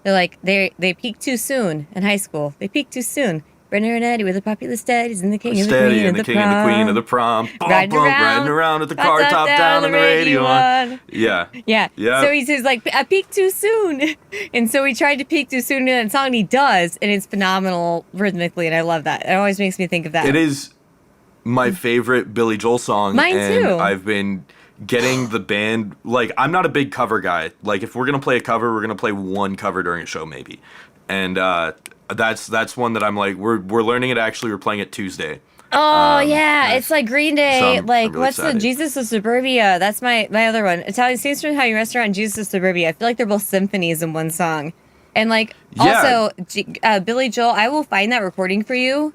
they're like they peaked too soon in high school. They peaked too soon. Brenda and Eddie were the popular studies and the king and the Steady queen and the king and the queen of the prom. Bump, Riding bump, around. riding around with the car top down and the radio on. Yeah. Yeah. Yeah. So he says, like, I peaked too soon. And so he tried to peak too soon in that song, and he does. And it's phenomenal rhythmically, and I love that. It always makes me think of that. It is my favorite Billy Joel song. Mine and too. I've been getting the band, like, I'm not a big cover guy. Like, if we're going to play a cover, we're going to play one cover during a show, maybe. And that's one that I'm like, we're learning it actually. We're playing it Tuesday. Oh, yeah. nice. It's like Green Day. So I'm like, really what's excited. the Jesus of Suburbia? That's my other one. Italian Scenes from Italian Restaurant and Jesus of Suburbia. I feel like they're both symphonies in one song. And, like, Yeah. also, Billy Joel, I will find that recording for you.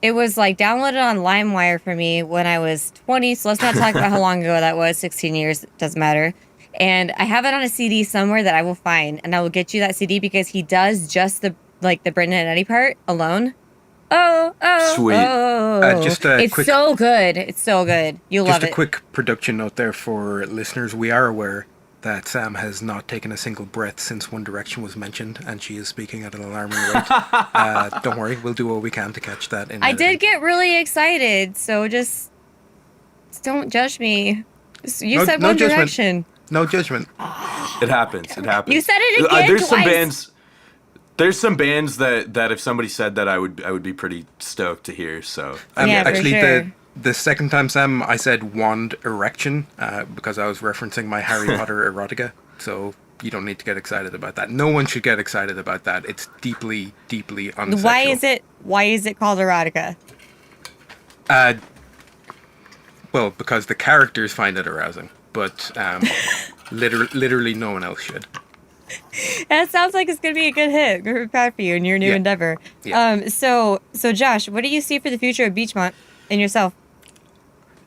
It was, like, downloaded on LimeWire for me when I was 20, so let's not talk about how long ago that was. 16 years, it doesn't matter. And I have it on a CD somewhere that I will find, and I will get you that CD because he does just the Brenda and Eddie part alone. Oh, Sweet. Just a it's quick- so good. It's so good. You'll love Just it. a quick production note there for listeners. We are aware that Sam has not taken a single breath since One Direction was mentioned, and she is speaking at an alarming rate. Don't worry, we'll do what we can to catch that in I editing. did get really excited, so just don't judge me. You No- said no One judgment. Direction. No judgment. It happens. It happens. You said it again There's some twice. bands. There's some bands that if somebody said that, I would be pretty stoked to hear. So Yeah, for actually, sure. the second time, Sam, I said wand erection because I was referencing my Harry Potter erotica. So you don't need to get excited about that. No one should get excited about that. It's deeply, deeply unsexual. Why is it called erotica? Well, because the characters find it arousing, but literally no one else should. That sounds like it's gonna be a good hit. We're proud for you in your new Yeah. endeavor. Yeah. So Josh, what do you see for the future of BEACHMONT and yourself?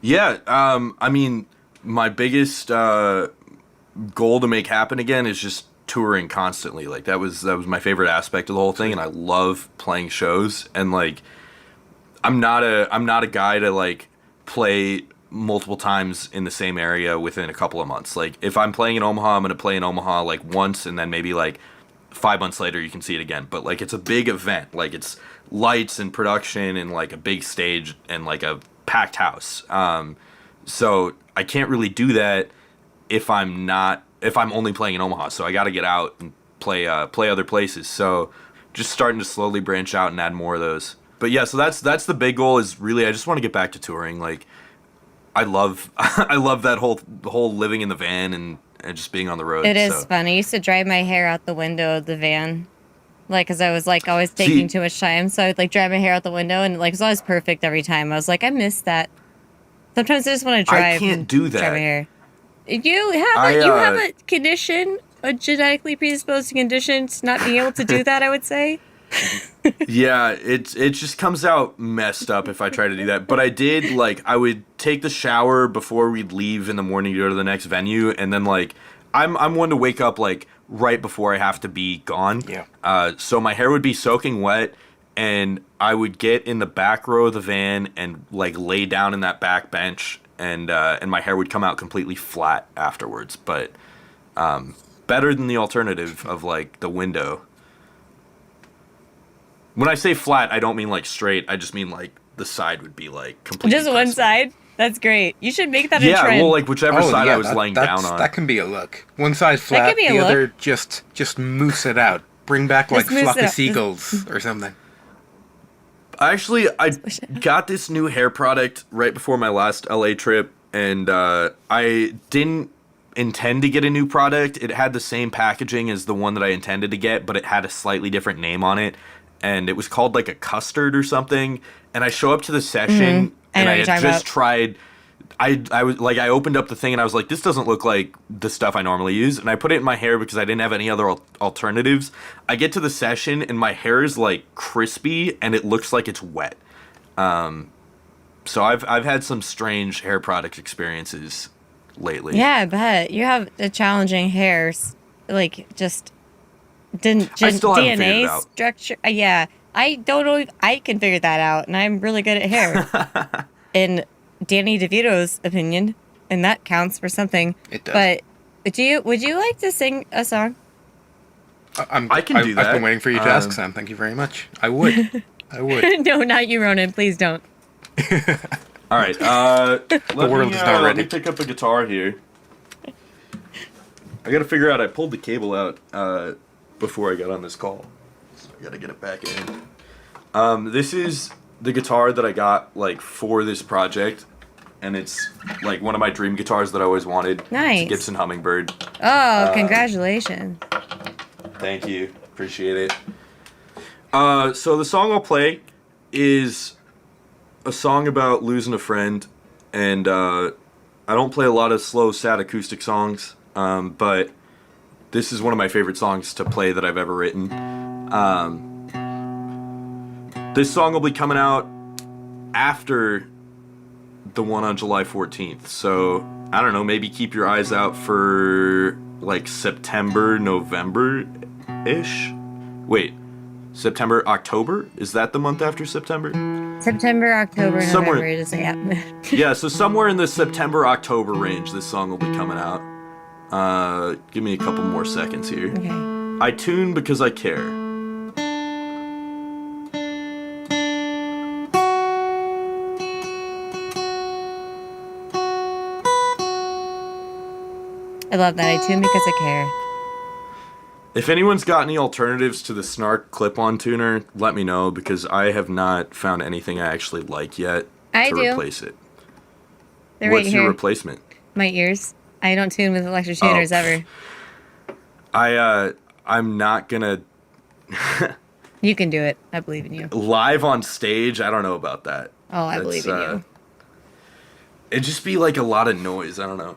yeah, I mean, my biggest goal to make happen again is just touring constantly. Like that was my favorite aspect of the whole thing, and I love playing shows. And like, I'm not a guy to like play multiple times in the same area within a couple of months. Like if I'm playing in Omaha, I'm gonna play in Omaha like once, and then maybe like 5 months later you can see it again. But like it's a big event, like it's lights and production and like a big stage and like a packed house. So I can't really do that if I'm only playing in Omaha. So I got to get out and play other places. So just starting to slowly branch out and add more of those. But yeah, so that's the big goal, is really I just want to get back to touring. Like I love that whole living in the van and just being on the road. It is fun. I used to dry my hair out the window of the van. Like, because I was, like, always taking too much time. So I'd, like, dry my hair out the window. And, like, it was always perfect every time. I was like, I miss that. Sometimes I just want to drive. I can't do that. Dry my hair. You have a condition, a genetically predisposed condition to not being able to do that, I would say. Yeah, it just comes out messed up if I try to do that. But I did, like, I would take the shower before we'd leave in the morning to go to the next venue. And then, like, I'm one to wake up, like, right before I have to be gone. Yeah. So my hair would be soaking wet, and I would get in the back row of the van and like lay down in that back bench, and my hair would come out completely flat afterwards. But better than the alternative of like the window. When I say flat, I don't mean like straight. I just mean like the side would be like completely Just one pressed. side? That's great. You should make that a Yeah, trend. well, like whichever side I was laying that's- down on. That can be a look. One side flat, could be a the look. other just moose it out. Bring back like Just moose flock it of out. seagulls or something. Actually, I got this new hair product right before my last LA trip, and I didn't intend to get a new product. It had the same packaging as the one that I intended to get, but it had a slightly different name on it, and it was called like a custard or something. And I show up to the session, I and know I what had you're just talking tried. I was like, I opened up the thing and I was like, this doesn't look like the stuff I normally use. And I put it in my hair because I didn't have any other alternatives. I get to the session and my hair is like crispy and it looks like it's wet. So I've had some strange hair product experiences lately. Yeah, I bet. You have the challenging hairs. Like, just I still haven't figured it DNA out. structure. Yeah. I don't know if I can figure that out, and I'm really good at hair. In Danny DeVito's opinion, and that counts for something. It does. But would you like to sing a song? I can do that. I've been waiting for you to ask, Sam. Thank you very much. I would. I would. No, not you, Ronan. Please don't. All right. The world is not let me ready. pick up a guitar here. I got to figure out. I pulled the cable out before I got on this call, so I got to get it back in. This is the guitar that I got like for this project, and it's like one of my dream guitars that I always wanted. Nice. It's a Gibson Hummingbird. Oh, congratulations. Thank you. Appreciate it. So the song I'll play is a song about losing a friend, and I don't play a lot of slow, sad acoustic songs, but this is one of my favorite songs to play that I've ever written. This song will be coming out after the one on July 14th, so I don't know, maybe keep your eyes out for like September, November-ish? Wait, September, October? Is that the month after September? September, October, Somewhere- November. Just yeah. Yeah, so somewhere in the September-October range, this song will be coming out. Give me a couple more seconds here. Okay. I tune because I care. I love that. I tune because I care. If anyone's got any alternatives to the Snark clip-on tuner, let me know, because I have not found anything I actually like yet I to do. replace it. They're What's right your here. replacement? My ears. I don't tune with electric tuners ever. I'm not gonna You can do it. I believe in you. live on stage. I don't know about that. Oh, I believe in you. It'd just be like a lot of noise. I don't know.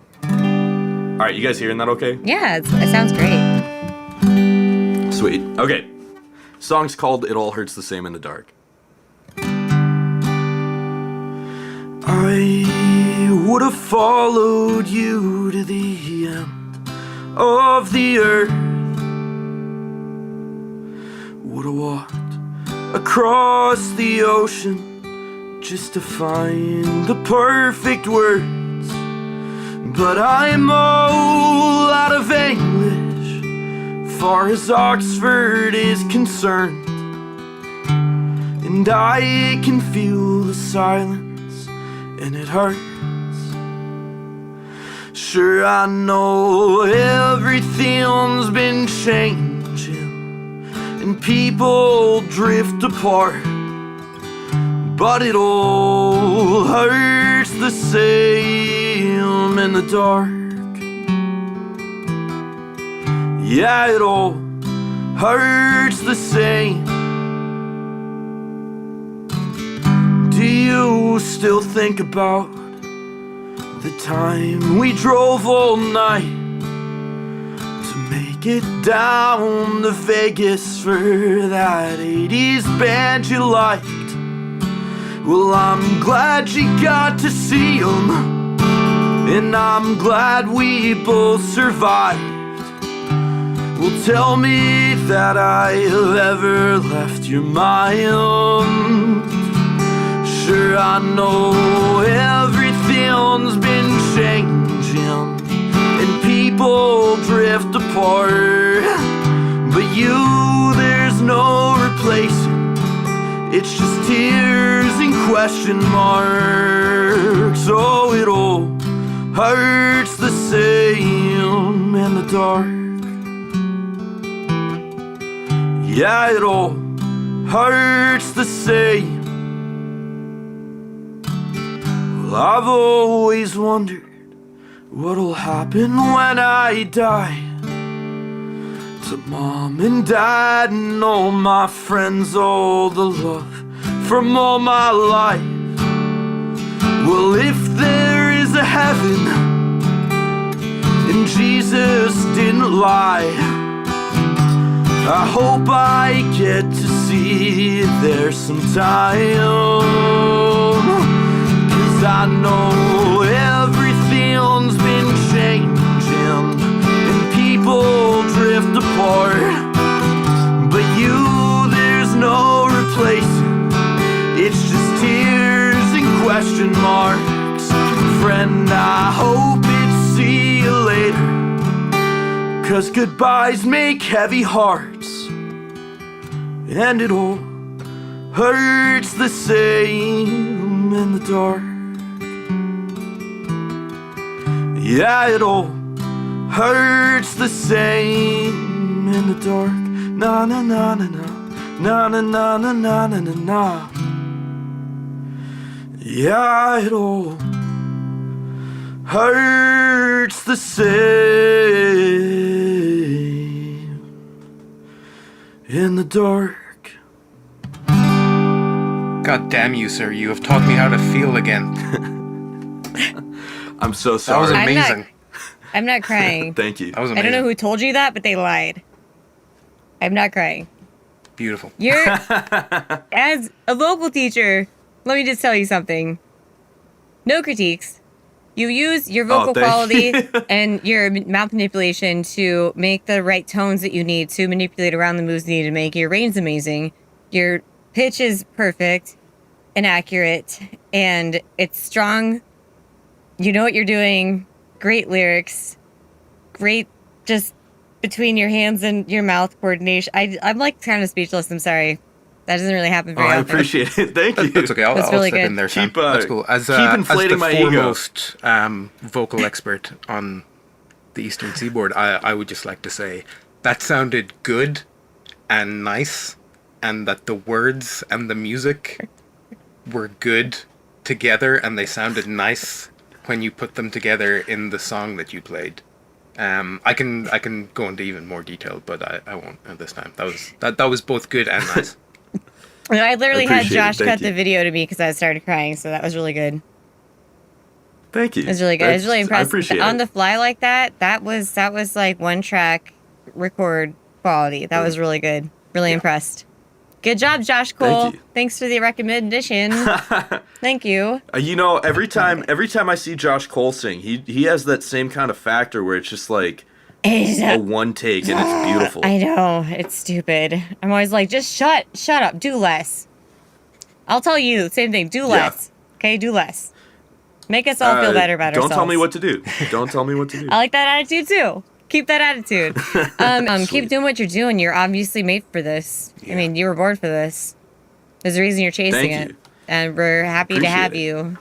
All right, you guys hearing that? Okay. Yeah, it sounds great. Sweet. Okay. Song's called "It All Hurts the Same in the Dark." I would have followed you to the end of the earth. Would have walked across the ocean just to find the perfect words. But I'm all out of English, far as Oxford is concerned. And I can feel the silence, and it hurts Sure, I know everything's been changing and people drift apart, but it all hurts the same in the dark. Yeah, it all hurts the same. Do you still think about the time we drove all night to make it down to Vegas for that 80s band you liked? Well, I'm glad you got to see them, and I'm glad we both survived. Well, tell me that I have ever left your mind. Sure, I know everything's been changing and people drift apart, but you, there's no replacing. It's just tears and question marks. Oh, it all hurts the same in the dark. Yeah, it all hurts the same. Well, I've always wondered what'll happen when I die to Mom and Dad and all my friends, all the love from all my life. Well, if there is a heaven and Jesus didn't lie, I hope I get to see it there sometime. 'Cause I know everything's been changing and people drift apart, but you, there's no replacing. It's just tears and question marks. Friend, I hope it's see you later, 'cause goodbyes make heavy hearts, and it all hurts the same in the dark. Yeah, it all hurts the same in the dark. Na na na na na na na na na na na na na. Yeah, it all hurts the same in the dark. God damn you, sir. You have taught me how to feel again. I'm so That was sorry. amazing. I'm not crying. Thank you. That was I amazing. don't know who told you that, but they lied. I'm not crying. Beautiful. You're, as a vocal teacher, let me just tell you something. No critiques. You use your vocal thank quality you. and your mouth manipulation to make the right tones that you need to manipulate around the moves you need to make. Your range's amazing. Your pitch is perfect and accurate, and it's strong. You know what you're doing. Great lyrics. Great just between your hands and your mouth coordination. I'm like kind of speechless. I'm sorry. That doesn't really happen very I often. appreciate it. Thank you. That's okay. I'll really step good. in there, Sam. Keep, That's cool. As keep inflating as the my ego. foremost vocal expert on the Eastern Seaboard, I would just like to say that sounded good and nice, and that the words and the music were good together, and they sounded nice when you put them together in the song that you played. I can go into even more detail, but I won't at this time. That was both good and nice. No, I literally had Appreciate it. Josh Thank cut you. the video to me because I started crying, so that was really good. Thank you. It was really good. I was really impressed. I appreciate On it. the fly like that, that was like one track record quality. That was really good. Really impressed. Good job, Josh Cole. you. Thanks for the recommendation. Thank you. You know, every time I see Josh Cole sing, he has that same kind of factor where it's just like a one take and it's beautiful. I know, it's stupid. I'm always like, just shut up, do less. I'll tell you, same thing, do less. Okay, do less. Make us all feel better about Don't ourselves. tell me what to do. Don't tell me what to do. I like that attitude too. Keep that attitude. Keep Sweet. doing what you're doing. You're obviously made for this. I mean, you were born for this. There's a reason you're chasing Thank it. you. And we're happy to have Appreciate you.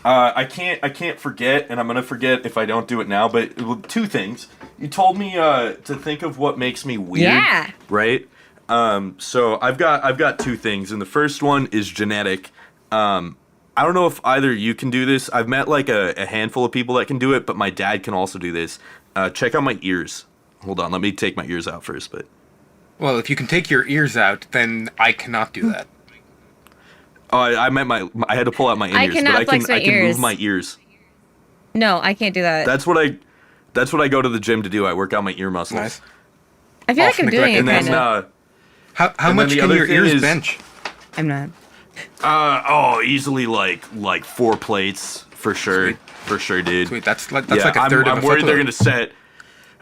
I can't forget, and I'm gonna forget if I don't do it now. But two things. You told me to think of what makes me weird. Yeah. Right. So I've got two things, and the first one is genetic. I don't know if either of you can do this. I've met like a handful of people that can do it, but my dad can also do this. Check out my ears. Hold on, let me take my ears out first. But Well, if you can take your ears out, then I cannot do that. oh, I meant I had to pull out my in-ears, cannot but flex my I can ears. move my ears. No, I can't do that. That's what I go to the gym to do. I work out my ear muscles. Nice. I feel like I'm doing it And then kind of. How And then much the can other your thing ears is- bench? I'm not. Easily like 4 plates for sure. Sweet. For sure, dude. Sweet, that's like a third I'm of a worried they're footload. gonna set.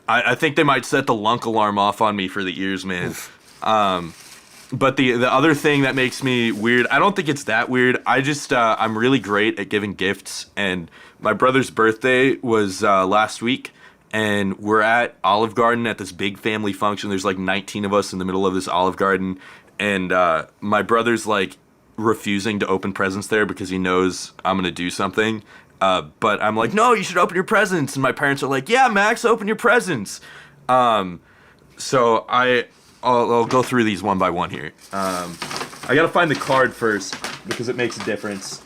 I think they might set the lunk alarm off on me for the ears, man. But the other thing that makes me weird, I don't think it's that weird. I just I'm really great at giving gifts, and my brother's birthday was last week, and we're at Olive Garden at this big family function. There's like 19 of us in the middle of this Olive Garden, and my brother's like refusing to open presents there because he knows I'm gonna do something. But I'm like, no, you should open your presents. And my parents are like, yeah, Max, open your presents. So I'll go through these one by one here. I gotta find the card first because it makes a difference.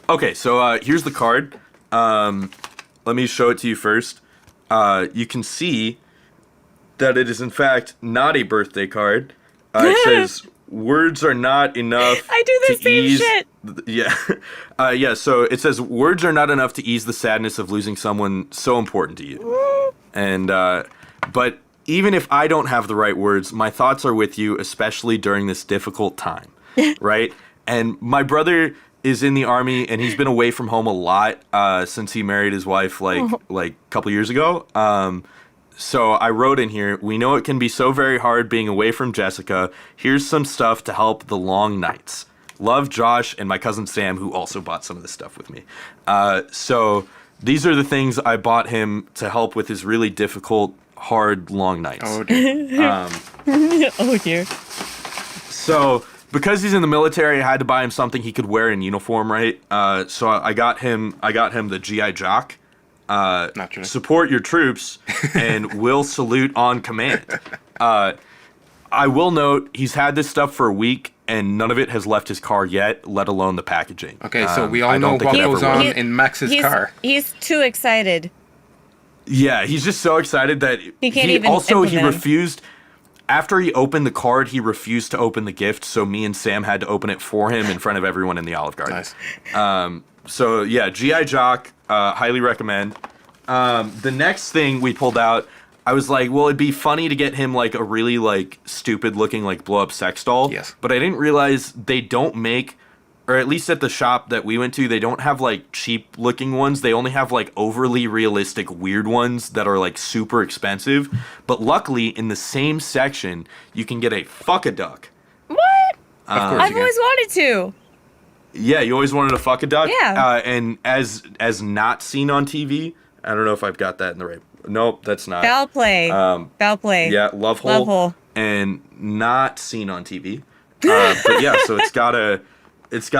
Okay, so here's the card. Let me show it to you first. You can see that it is in fact not a birthday card. It says, words are not enough. I do the to same ease shit. Yeah. So it says words are not enough to ease the sadness of losing someone so important to you. And but even if I don't have the right words, my thoughts are with you, especially during this difficult time, right? And my brother is in the Army, and he's been away from home a lot since he married his wife like a couple years ago. So I wrote in here, we know it can be so very hard being away from Jessica. Here's some stuff to help the long nights. Love, Josh, and my cousin Sam, who also bought some of this stuff with me. So these are the things I bought him to help with his really difficult, hard, long nights. Oh, dear. Oh dear. So because he's in the military, I had to buy him something he could wear in uniform, right? So I got him the GI Jock. Naturally. Support your troops and will salute on command. I will note he's had this stuff for a week and none of it has left his car yet, let alone the packaging. Okay, so we I all don't know think what it ever goes will. on in Max's car. He's too excited. Yeah, he's just so excited that He can't even he implement. refused. After he opened the card, he refused to open the gift, so me and Sam had to open it for him in front of everyone in the Olive Garden. Nice. So yeah, GI Jock, highly recommend. The next thing we pulled out, I was like, well, it'd be funny to get him like a really like stupid looking like blow up sex doll. Yes. But I didn't realize they don't make, or at least at the shop that we went to, they don't have like cheap looking ones. They only have like overly realistic weird ones that are like super expensive. But luckily in the same section, you can get a fuck-a-duck. What? Of course I've you can. always wanted to. Yeah, you always wanted to fuck a duck? Yeah. And as not seen on TV, I don't know if I've got that in the right. Nope, that's not. Foul play. Foul play. Yeah, love hole. Love hole. And not seen on TV. But yeah, so it's got a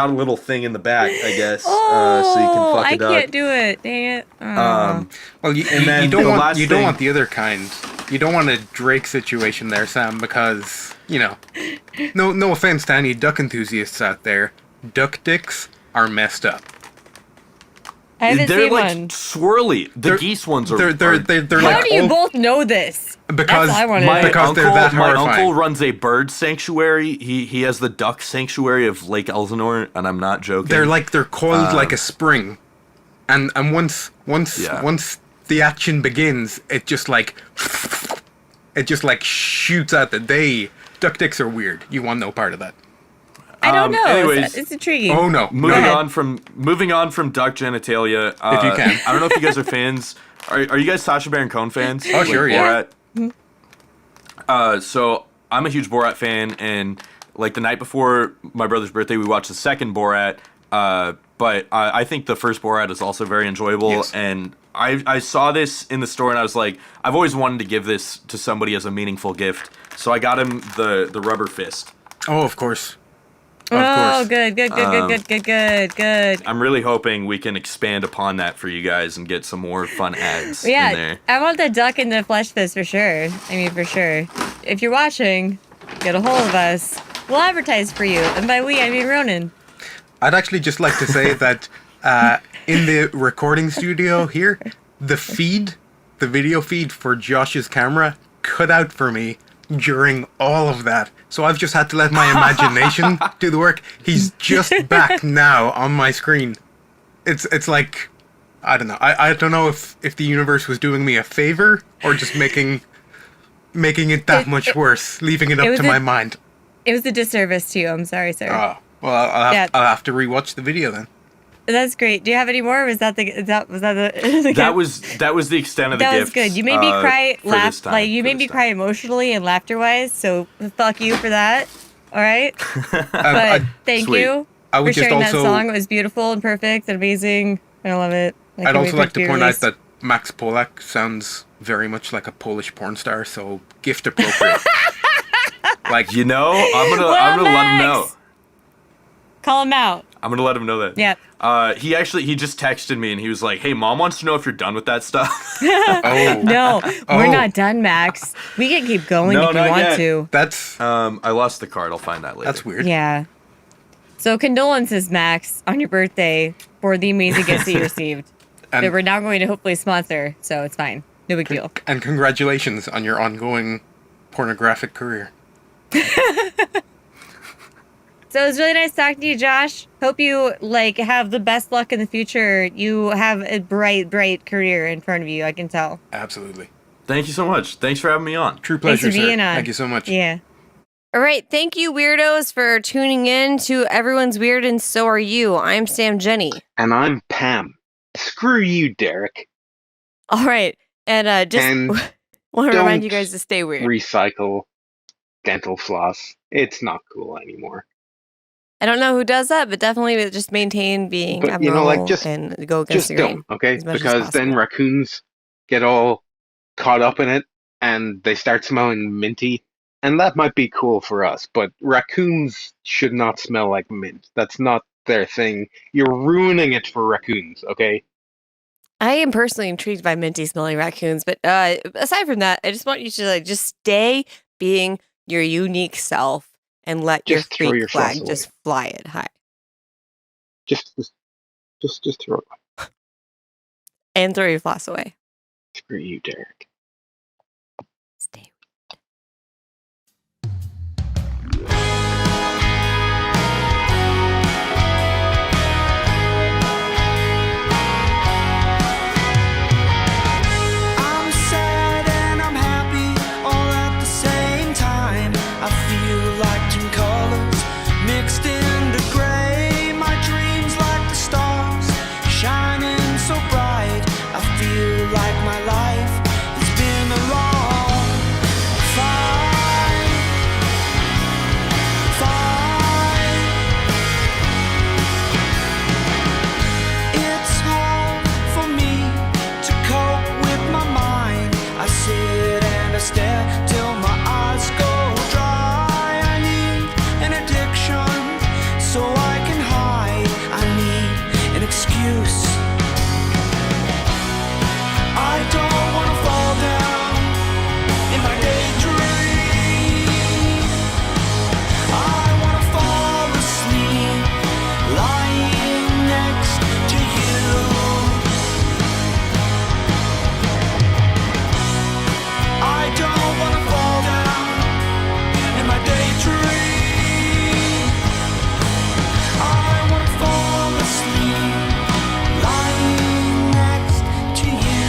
little thing in the back, I guess, so you can fuck a I duck. can't do it. Dang it. Oh. Well, you then don't the want last you don't thing- want the other kind. You don't want a Drake situation there, Sam, because no offense to any duck enthusiasts out there, duck dicks are messed up. I haven't They're seen like one. swirly. The geese ones are. They're How like do you old- both know this? because That's all I wanna know. because they're that my horrifying. uncle runs a bird sanctuary. He has the duck sanctuary of Lake Elsinore, and I'm not joking. They're coiled like a spring, and once Yeah. the action begins, it just like shoots out. Duck dicks are weird. You want no part of that. I don't know. anyways. It's intriguing. Oh no! Moving ahead. on from duck genitalia. If you can. I don't know if you guys are fans. Are you guys Sacha Baron Cohen fans? Oh, sure, yeah. Borat? So I'm a huge Borat fan, and like the night before my brother's birthday, we watched the second Borat. But I think the first Borat is also very enjoyable, Yes. and I saw this in the store, and I was like, I've always wanted to give this to somebody as a meaningful gift. So I got him the rubber fist. Oh, of course. course. Good. I'm really hoping we can expand upon that for you guys and get some more fun ads in Yeah, there. I want the duck and the flesh fist for sure. For sure. If you're watching, get a hold of us. We'll advertise for you. And by we, I mean Ronan. I'd actually just like to say that in the recording studio here, the video feed for Josh's camera cut out for me during all of that. So I've just had to let my imagination do the work. He's just back now on my screen. It's like, I don't know. I don't know if the universe was doing me a favor or just making it that much worse, leaving it up to my mind. It was a disservice to you. I'm sorry, sir. Oh, well, I'll have to rewatch the video then. That's great. Do you have any more? Or was that the That was the extent of the gift. That was good. You made me cry, laugh, made me cry time. emotionally and laughter-wise. So fuck you for that. All right. But thank Sweet. you I would for just sharing also, that song. It was beautiful and perfect and amazing. I love it. I'd also like to point out that Max Polack sounds very much like a Polish porn star, so gift appropriate. I'm gonna let him know. Call him out. I'm gonna let him know that. Yeah. He just texted me and he was like, "Hey, Mom wants to know if you're done with that stuff." Oh. No, we're not done, Max. We can keep going if you not want yet. to. That's I lost the card. I'll find that later. that's weird. Yeah. So condolences, Max, on your birthday for the amazing gifts that you received. And- That we're now going to hopefully sponsor, so it's fine. No big deal. And congratulations on your ongoing pornographic career. So it was really nice talking to you, Josh. Hope you have the best luck in the future. You have a bright, bright career in front of you. I can tell. Absolutely. Thanks you so much. Thanks for having me on. True pleasure, Thanks for being sir. on. Thank you so much. Yeah. All right. Thank you, weirdos, for tuning in to Everyone's Weird and So Are You. I'm Sam Jenny. And I'm Pam. Screw you, Derek. All right. And just And want to remind don't you guys to stay weird. Recycle dental floss. It's not cool anymore. I don't know who does that, but definitely just maintain being But, abnormal just and go against Just the grain. don't, okay? as much as Because then possible. raccoons get all caught up in it and they start smelling minty. And that might be cool for us, but raccoons should not smell like mint. That's not their thing. You're ruining it for raccoons, okay? I am personally intrigued by minty smelling raccoons, but aside from that, I just want you to just stay being your unique self and let Just throw your your freak flag floss just fly it high. Just throw it. And throw your floss away. Screw you, Derek. Stay. I'm sad and I'm happy all at the same time. I feel like two colors mixed into gray. My dreams like the stars shining so bright. I feel like my life has been a long fight. It's hard for me to cope with my mind. I sit and I stare till my eyes go dry. I need an addiction so I can hide. I need an excuse. I don't wanna fall down in my daydream. I wanna fall asleep lying next to you. I don't wanna fall down in my daydream. I wanna fall asleep lying next to you.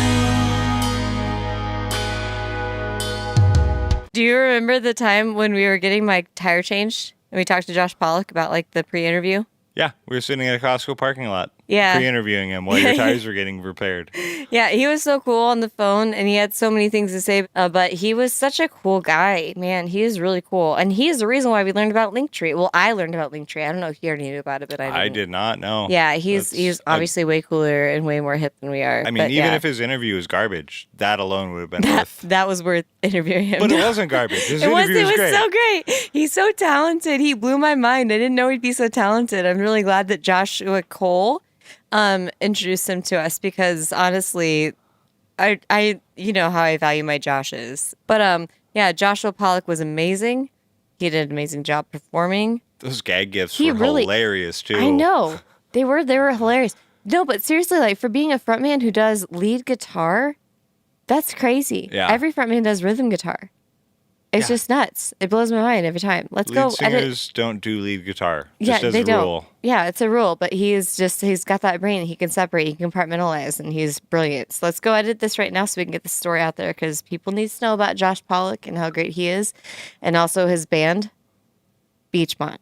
Do you remember the time when we were getting my tire changed and we talked to Josh Polack about the pre-interview? Yeah, we were sitting in a Costco parking lot. Yeah. pre-interviewing him while your tires were getting repaired. Yeah, he was so cool on the phone and he had so many things to say, but he was such a cool guy. Man, he is really cool. And he is the reason why we learned about Linktree. Well, I learned about Linktree. I don't know if you already knew about it, but I didn't. I did not know. Yeah, he's obviously way cooler and way more hip than we are. I mean, but even yeah, if his interview was garbage, that alone would have been worth. that was worth interviewing him. But it wasn't garbage. His It was interview was great. so great. He's so talented. He blew my mind. I didn't know he'd be so talented. I'm really glad that Joshua Cole introduced him to us because honestly, I you know how I value my Joshes. But yeah, Joshua Polack was amazing. He did an amazing job performing. Those gag gifts He were really- hilarious too. I know. They were hilarious. No, but seriously, like for being a frontman who does lead guitar, that's crazy. Yeah. Every frontman does rhythm guitar. It's just nuts. It blows my mind every time. Let's Lead go edit. singers don't do lead guitar. Yeah, Just as they a don't. rule. Yeah, it's a rule, but he's got that brain. He can separate, he can compartmentalize, and he's brilliant. So let's go edit this right now so we can get the story out there because people need to know about Josh Polack and how great he is, and also his band, BEACHMONT.